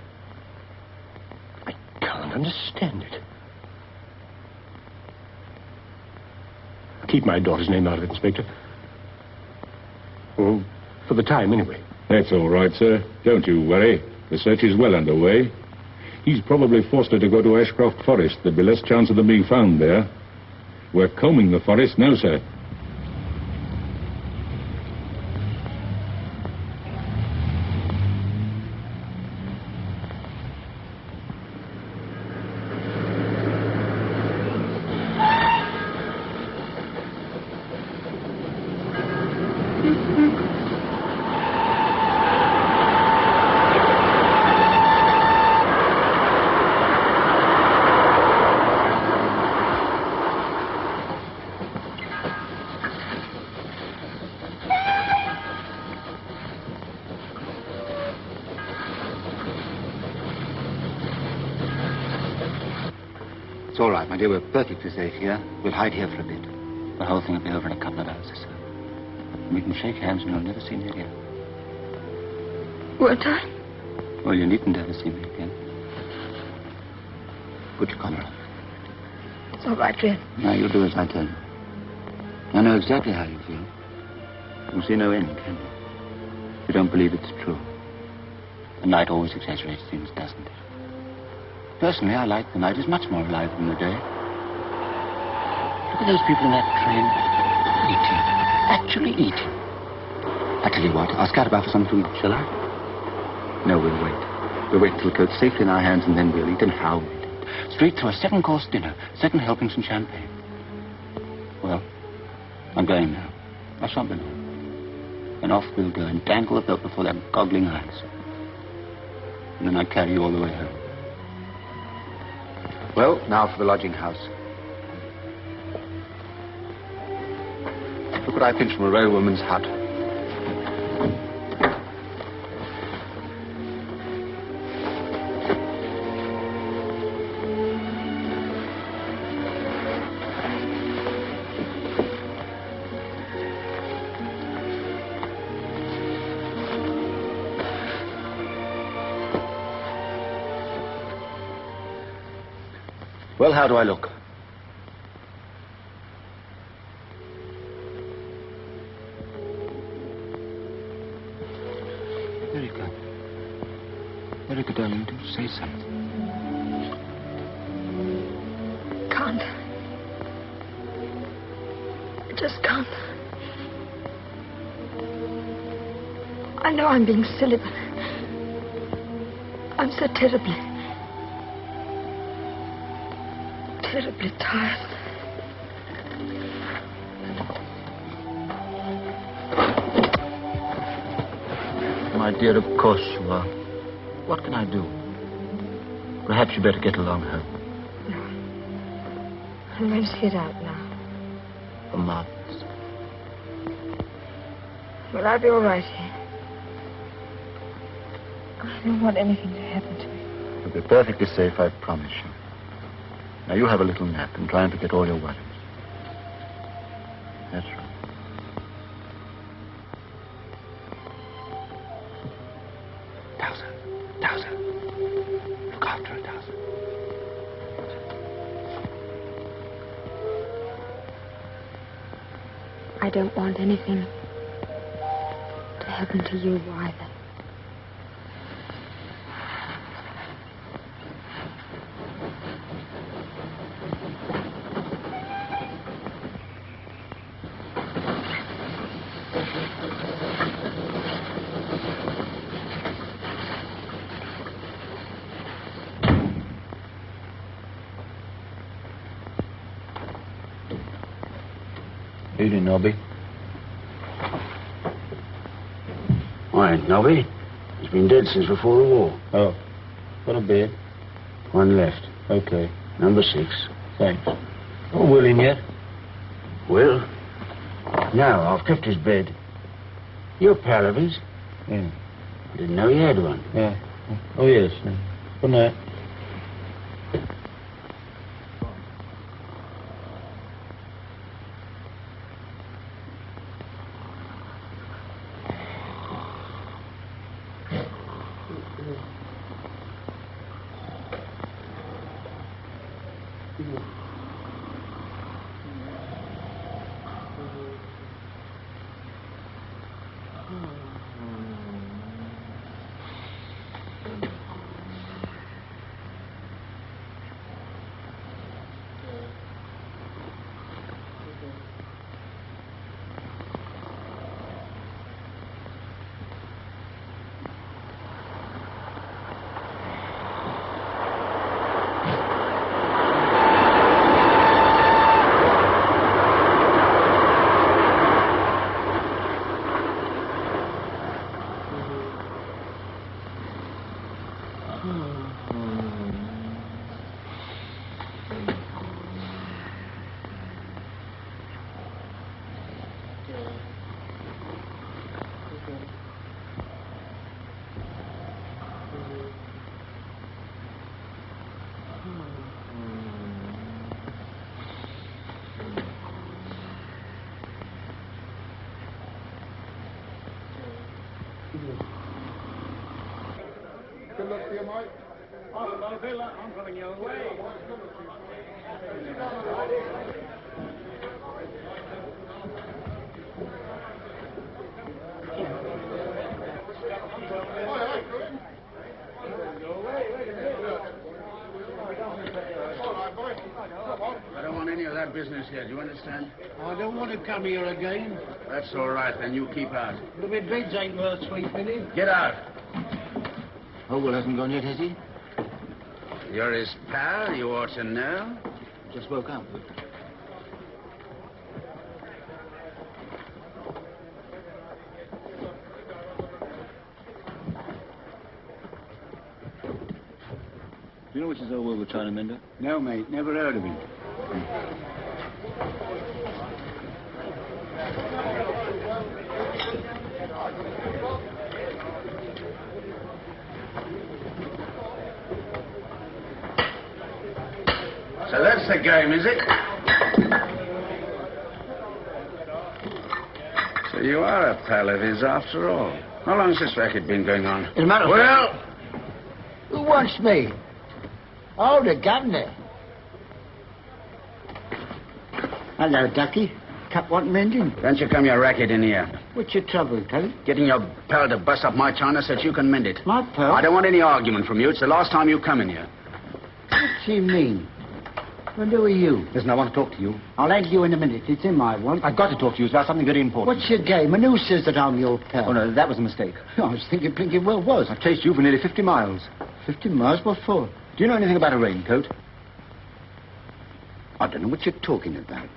I can't understand it. Keep my daughter's name out of it, Inspector. Well, for the time, anyway.
That's all right, sir. Don't you worry. The search is well underway. He's probably forced her to go to Ashcroft Forest. There'd be less chance of them being found there. We're combing the forest now, sir.
It's all right, my dear. We're perfectly safe here. We'll hide here for a bit. The whole thing will be over in a couple of hours or so. And we can shake hands and you'll never see me again.
Won't I?
Well, you needn't ever see me again. Put your collar on.
It's all right, Red.
Now, you do as I tell you. I know exactly how you feel. You see no end, can you? You don't believe it's true. The night always exaggerates things, doesn't it? Personally, I like the night is much more alive than the day. Look at those people in that train. Eating. Actually eating. I tell you what, I'll scout about for some food, shall I? No, we'll wait. We'll wait till the coat's safely in our hands, and then we'll eat. And how we'll eat. Straight to a 7-course dinner, 2nd helping some champagne. Well, I'm going now. I shan't be long. And off we'll go and dangle the belt before their goggling eyes. And then I carry you all the way home. Well, now for the lodging house. Look what I pinched from a railwoman's hut. Well, how do I look? Erica. Erica, darling, do say something.
Can't. I just can't. I know I'm being silly, but I'm so terribly tired.
My dear, of course you are. What can I do? Perhaps you better get along home.
No. I'm going to get out now.
For months.
Will I be all right here? I don't want anything to happen to me.
You'll be perfectly safe, I promise you. Now, you have a little nap and try and forget all your worries. That's right. Towser. Look after her, Towser.
I don't want anything to happen to you either.
Evening, Nobby.
Why, Nobby? He's been dead since before the war.
Oh. Got a bed?
One left.
Okay.
Number 6.
Thanks. Oh, Will in yet?
Will? No, I've kept his bed. You're a pal of his?
Yeah.
I didn't know he had one.
Yeah. Oh, yes. Good night.
Good luck to you, mate. I'm coming your way.
I don't want any of that business here, do you understand?
I don't want to come here again.
That's all right, then you keep out.
The bids ain't worth sweeping in.
Get out.
Howell hasn't gone yet, has he?
You're his pal, you ought to know.
Just woke up. Do you know which is Howell, the China mender?
No, mate, never heard of him. So that's the game, is it? So you are a pal of his after all. How long has this racket been going on?
As a matter of
Well,
Who wants me? Oh, the governor. Hello, Ducky. Cup want mending?
don't you come your racket in here.
What's your trouble, Coat?
Getting your pal to bust up my china so that you can mend it.
My pal?
I don't want any argument from you. It's the last time you come in here.
What's he mean? Well, who are you?
Listen, I want to talk to you.
I'll hand you in a minute. It's him I want.
I've got to talk to you about something very important.
What's your game? And who says that I'm your pal?
Oh, no, that was a mistake.
I was thinking blinking well was.
I've chased you for nearly 50 miles.
50 miles? What for?
Do you know anything about a raincoat?
I don't know what you're talking about.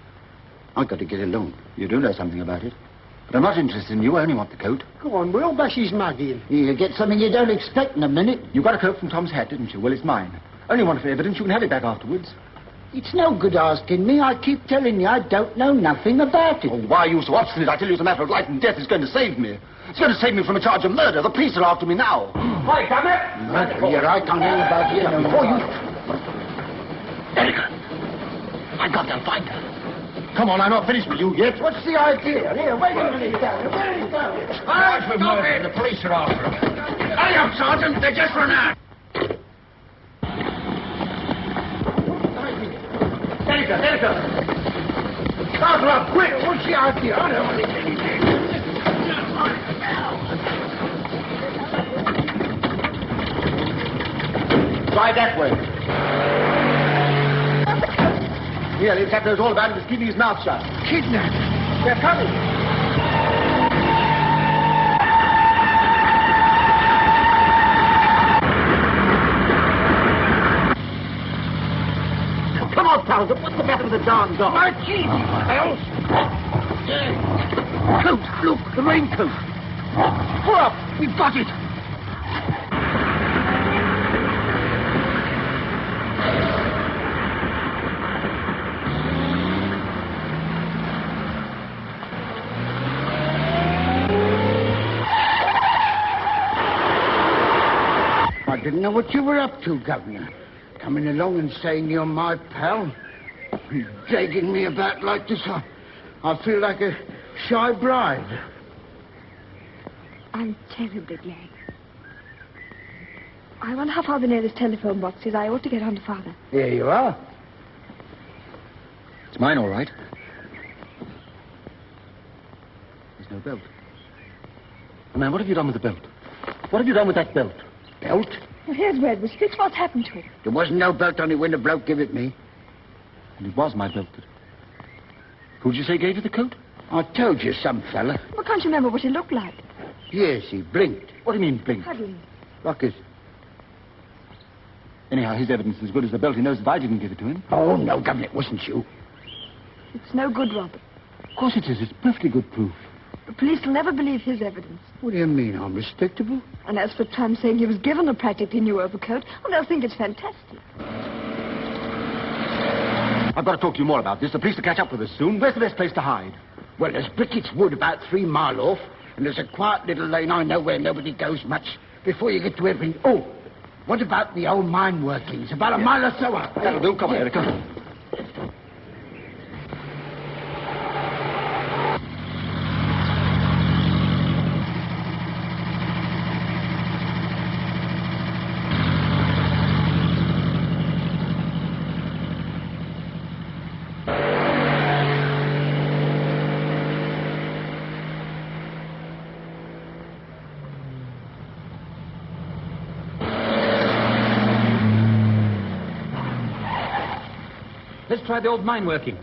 I've got to get along.
You do know something about it. But I'm not interested in you. I only want the coat.
Go on, Will. Bash his mug in. You get something you don't expect in a minute.
You got a coat from Tom's hat, didn't you? Well, it's mine. Only one for evidence. You can have it back afterwards.
It's no good asking me. I keep telling you I don't know nothing about it.
Oh, why are you so obstinate? I tell you it's a matter of life and death. It's going to save me. It's going to save me from a charge of murder. The police are after me now.
Why, come it? Murder? You're right. Can't hear about you no more.
Erica. I got that find her. Come on, I'm not finished with you yet.
What's the idea? Here, wait a minute. Where are you going?
Stop it! The police are after him. Hurry up, Sergeant. They just run out.
Erica! Start her up, quick! What's the idea? I don't want to get anything.
Try that way. Yeah, the chap knows all about it. He's keeping his mouth shut.
Kidnapped!
They're coming.
Come on, pals. What's the matter with the darn dog? My cheese, pals. Coat, look, the raincoat. Pull up. We've got it. I didn't know what you were up to, Governor. Coming along and saying you're my pal. Dragging me about like this, I feel like a shy bride.
I'm terribly glad. I wonder how far the nearest telephone box is. I ought to get on to Father.
Here you are.
It's mine, all right. There's no belt. Oh, man, what have you done with the belt? What have you done with that belt?
Belt?
Well, here's where it was fixed. What's happened to it?
There wasn't no belt on it when the bloke gave it me.
And it was my belt. Who'd you say gave you the coat?
I told you, some fella.
Well, can't you remember what he looked like?
Yes, he blinked.
What do you mean, blink?
Huddling.
Like his...
Anyhow, his evidence is as good as the belt. He knows that I didn't give it to him.
Oh, no, Governor, it wasn't you.
It's no good, Robert.
Of course it is. It's perfectly good proof.
The police will never believe his evidence.
What do you mean, I'm respectable?
And as for Trump saying he was given a practically new overcoat, well, they'll think it's fantastic.
I've got to talk to you more about this. The police will catch up with us soon. Where's the best place to hide?
Well, there's Brickett's Wood about 3 miles off, and there's a quiet little lane I know where nobody goes much before you get to everything. Oh, what about the old mine workings? About a mile or so up.
That'll do. Come on, Erica.
Let's try the old mine workings.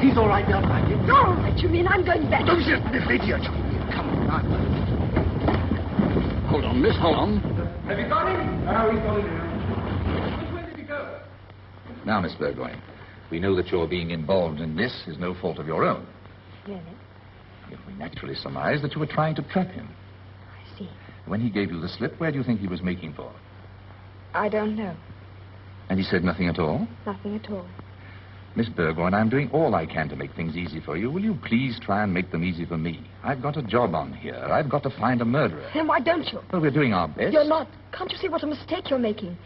He's all right, they'll find him. You're all right, you mean? I'm going back.
Don't just this idiot. Come on.
Hold on, miss, hold on.
Have you got him? No, he's got him now. Which way did he go?
Now, Miss Burgoyne, we know that your being involved in this is no fault of your own.
Really?
Yet we naturally surmise that you were trying to trap him.
I see.
When he gave you the slip, where do you think he was making for?
I don't know.
And he said nothing at all?
Nothing at all.
Miss Burgoyne, I'm doing all I can to make things easy for you. Will you please try and make them easy for me? I've got a job on here. I've got to find a murderer.
Then why don't you?
Well, we're doing our best.
You're not. Can't you see what a mistake you're making?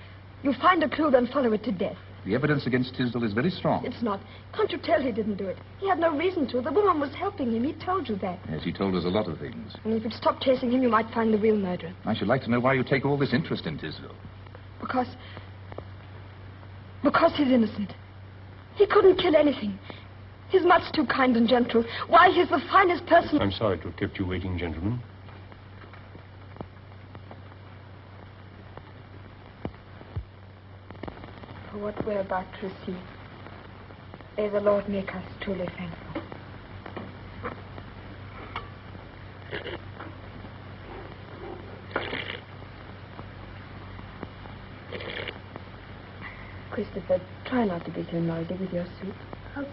You find a clue, then follow it to death.
The evidence against Tisdall is very strong.
It's not. Can't you tell he didn't do it? He had no reason to. The woman was helping him. He told you that.
Yes, he told us a lot of things.
And if you'd stop chasing him, you might find the real murderer.
I should like to know why you take all this interest in Tisdall.
Because he's innocent. He couldn't kill anything. He's much too kind and gentle. Why, he's the finest person...
I'm sorry to have kept you waiting, gentlemen.
For what we're about to receive, may the Lord make us truly thankful. Christopher, try not to be so noisy with your soup.
Okay.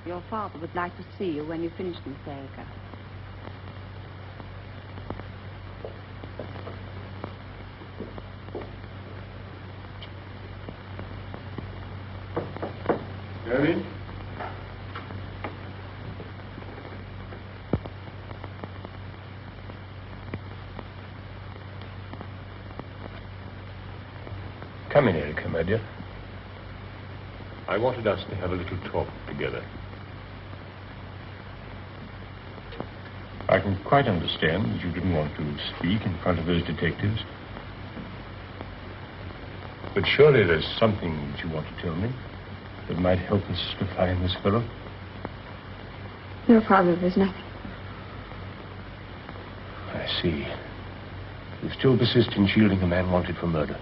Your father would like to see you when you finish Miss Erica.
Come in. Come in, Erica, my dear. I wanted us to have a little talk together. I can quite understand that you didn't want to speak in front of those detectives. But surely there's something that you want to tell me that might help us to find this fellow.
No, Father, there's nothing.
I see. You still persist in shielding a man wanted for murder.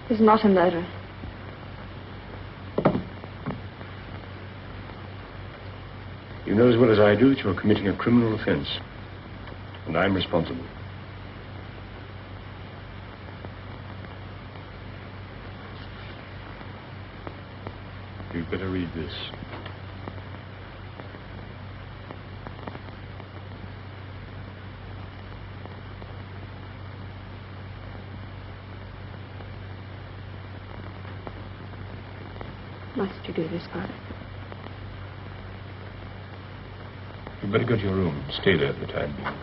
He's not a murderer.
You know as well as I do that you're committing a criminal offense. And I'm responsible. You'd better read this.
Must you do this, Father?
You'd better go to your room. Stay there for the time being.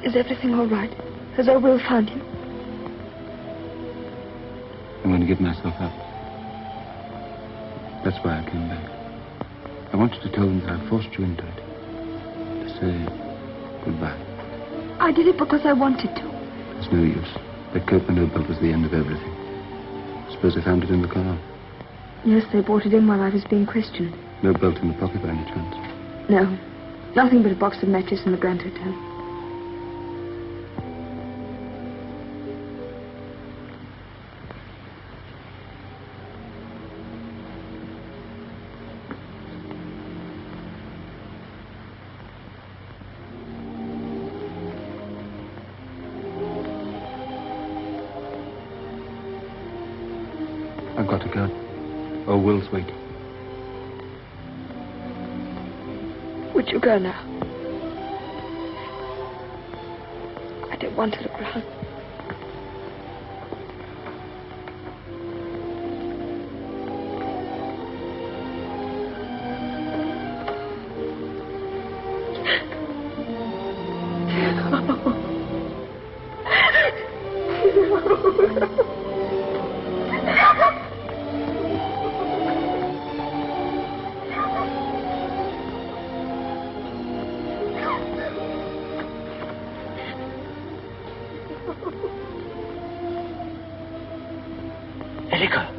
Is everything all right? Has old Will found him?
I'm going to give myself up. That's why I came back. I wanted to tell them that I forced you into it. To say goodbye.
I did it because I wanted to.
It's no use. That coat with no belt was the end of everything. Suppose they found it in the car.
Yes, they brought it in while I was being questioned.
No belt in the pocket by any chance?
No. Nothing but a box of matches in the Grand Hotel.
I've got to go. Oh, Will's waiting.
Would you go now? I don't want to look round.
Erica.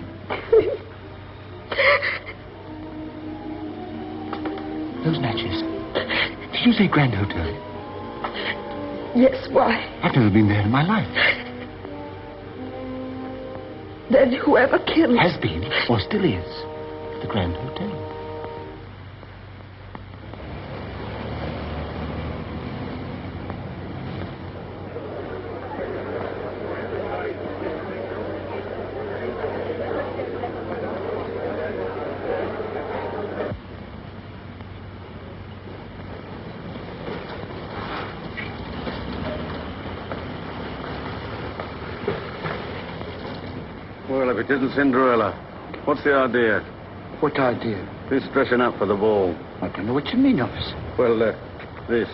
Those matches. Did you say Grand Hotel?
Yes, why?
I've never been there in my life.
Then whoever killed...
Has been, or still is, the Grand Hotel.
Well, if it isn't Cinderella, what's the idea?
What idea?
This dressing up for the ball.
I don't know what you mean, officer.
Well, this.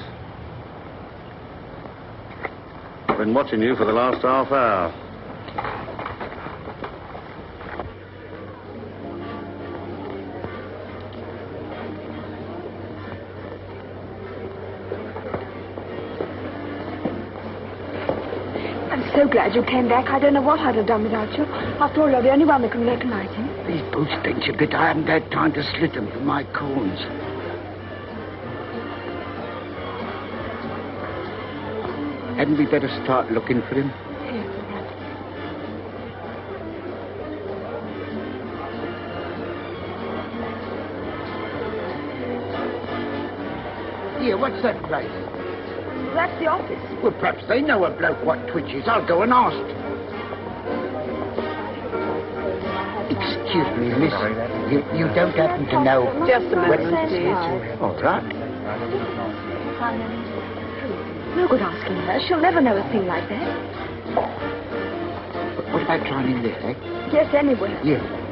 I've been watching you for the last half hour.
I'm so glad you came back. I don't know what I'd have done without you. After all, you're the only one that can recognize him.
These boots pinch a bit. I haven't had time to slit them for my corns. Hadn't we better start looking for him? Here, what's that place?
That's the office.
Well, perhaps they know a bloke what twitches. I'll go and ask. Excuse me, miss. You don't happen to know...
Just a moment, please.
All right.
No good asking her. She'll never know a thing like that.
What about trying in there, eh?
Yes, anywhere.
Yeah.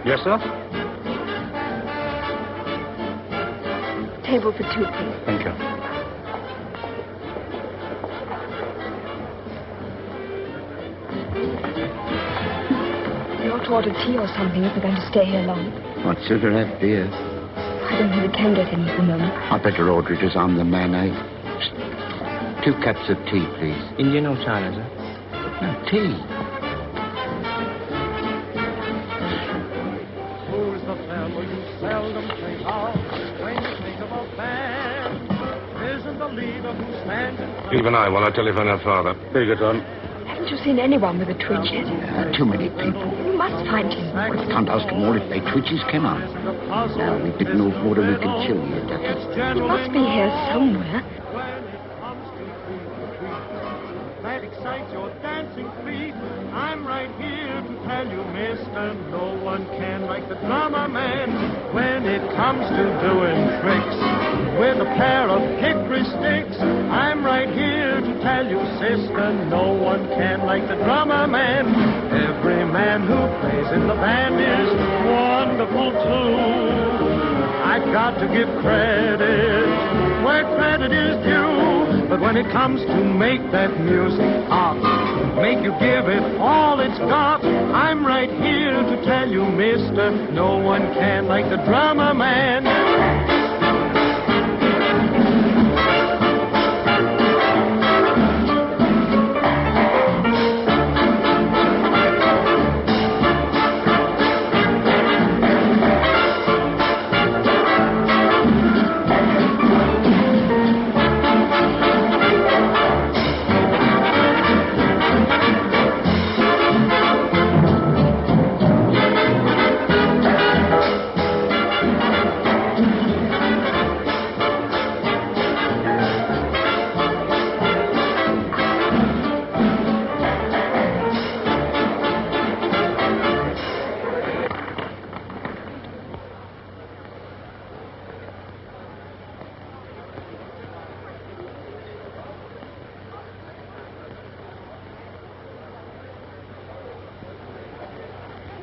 Yes, sir?
Table for two, please.
Thank you.
You ought to order tea or something if we're going to stay here long.
I'd sooner have beer.
I don't think we can get any at the moment.
I'd better order it as I'm the man, eh? 2 cups of tea, please.
Indian or China, sir?
No, tea.
Who's the fellow you seldom think of when you think of a band? Isn't the leader who stands in front?
Keep an eye while I telephone her father. Here you go, Tom.
Haven't you seen anyone with a twitch yet?
Too many people.
You must find him.
Well, we can't ask them all if they twitches, can I? No, we've bitten off more than we can chew here, Ducky.
He must be here somewhere.
That excites your dancing feet. I'm right here to tell you, mister, no one can like the drummer man when it comes to doing tricks with a pair of hickory sticks. I'm right here to tell you, sister, no one can like the drummer man. Every man who plays in the band is wonderful too. I got to give credit where credit is due, but when it comes to make that music pop, make you give it all it's got, I'm right here to tell you, mister, no one can like the drummer man.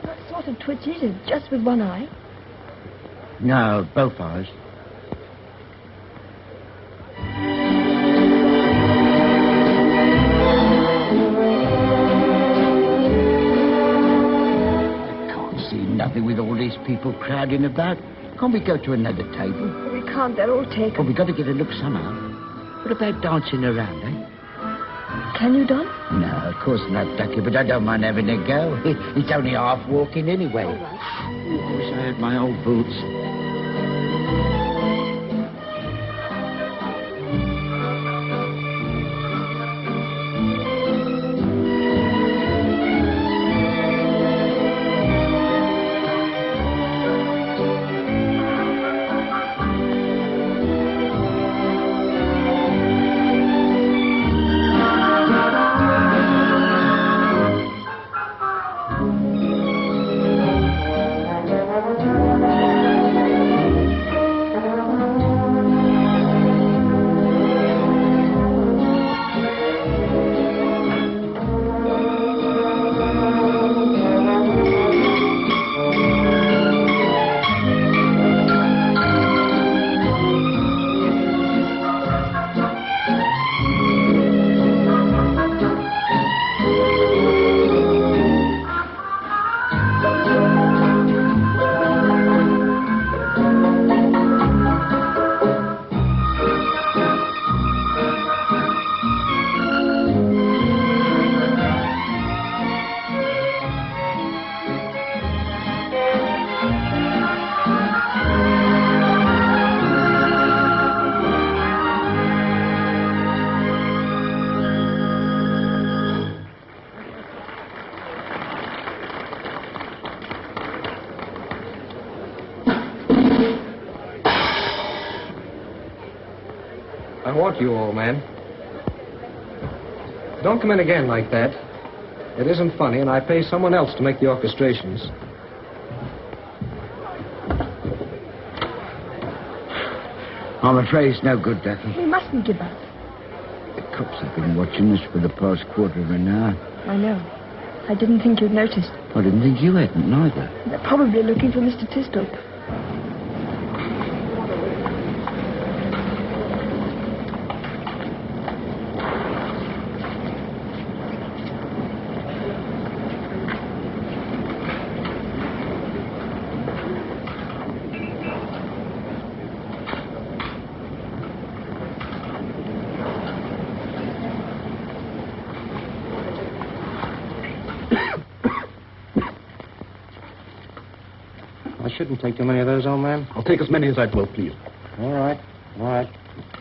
What sort of twitch is it? Just with one eye?
No, both eyes. I can't see nothing with all these people crowding about. Can't we go to another table?
We can't, they're all taken.
Well, we've got to get a look somehow. What about dancing around, eh?
Can you dance?
No, of course not, Ducky, but I don't mind having a go. It's only half walking anyway.
All right.
I wish I had my old boots.
I want you, old man. Don't come in again like that. It isn't funny, and I pay someone else to make the orchestrations.
I'm afraid it's no good, Ducky.
We mustn't give up.
The cops have been watching us for the past quarter of an hour.
I know. I didn't think you'd noticed.
I didn't think you hadn't, neither.
They're probably looking for Mr. Tisdall.
I shouldn't take too many of those, old man.
I'll take as many as I will, please.
All right. All right.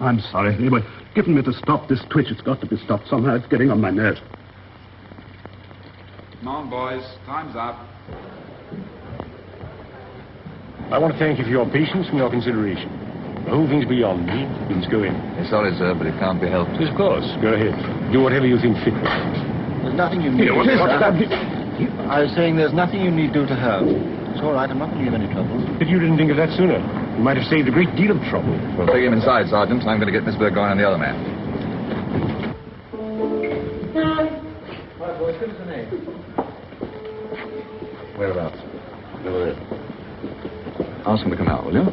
I'm sorry. Anyway, given me to stop this twitch. It's got to be stopped somehow. It's getting on my nerves.
Come on, boys. Time's up.
I want to thank you for your patience and your consideration. The whole thing's beyond me. Please go in.
Sorry, sir, but it can't be helped.
Of course. Go ahead. Do whatever you think fit.
There's nothing you need.
Here, what's that?
I was saying there's nothing you need do to her. It's all right, I'm not going to give any trouble.
If you didn't think of that sooner, you might have saved a great deal of trouble.
Well, take him inside, Sergeant. I'm going to get Miss Burgoyne and the other man.
Right, boys, give us a name.
Whereabouts? Over there. Ask him to come out, will you?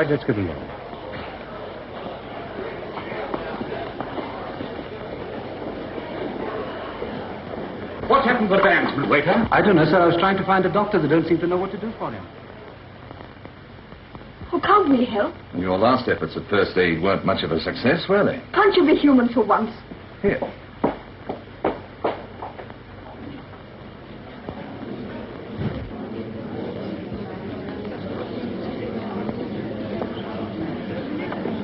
Let's get along.
What's happened to the bandsman, waiter?
I don't know, sir. I was trying to find a doctor. They don't seem to know what to do for him.
Oh, can't we help?
Your last efforts at first aid weren't much of a success, were they?
Can't you be human for once?
Here.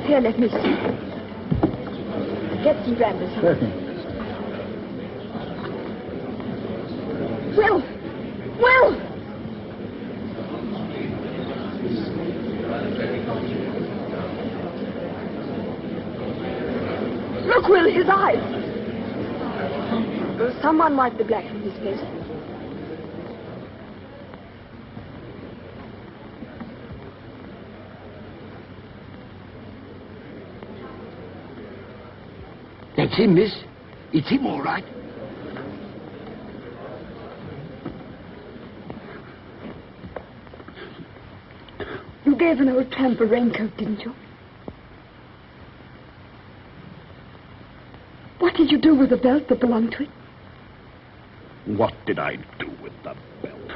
Here, let me see. Get some brandy. Will! Will! Look, Will, his eyes. Someone wiped the black from his face.
That's him, miss. It's him, all right.
You gave an old tramp a raincoat, didn't you? What did you do with the belt that belonged to it?
What did I do with the belt?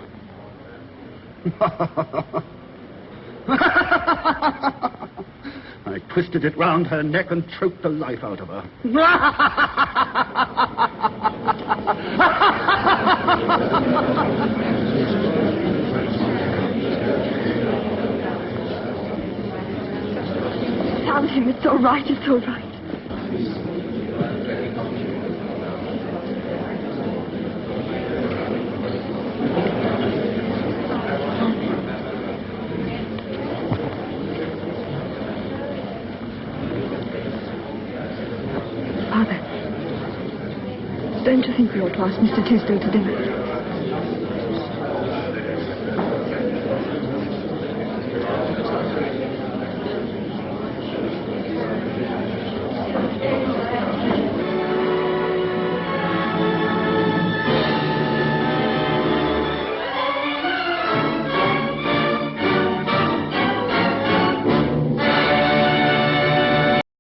I twisted it round her neck and choked the life out of her.
Found him. It's all right. It's all right. Father, don't you think we ought to ask Mr. Tisdall to dinner?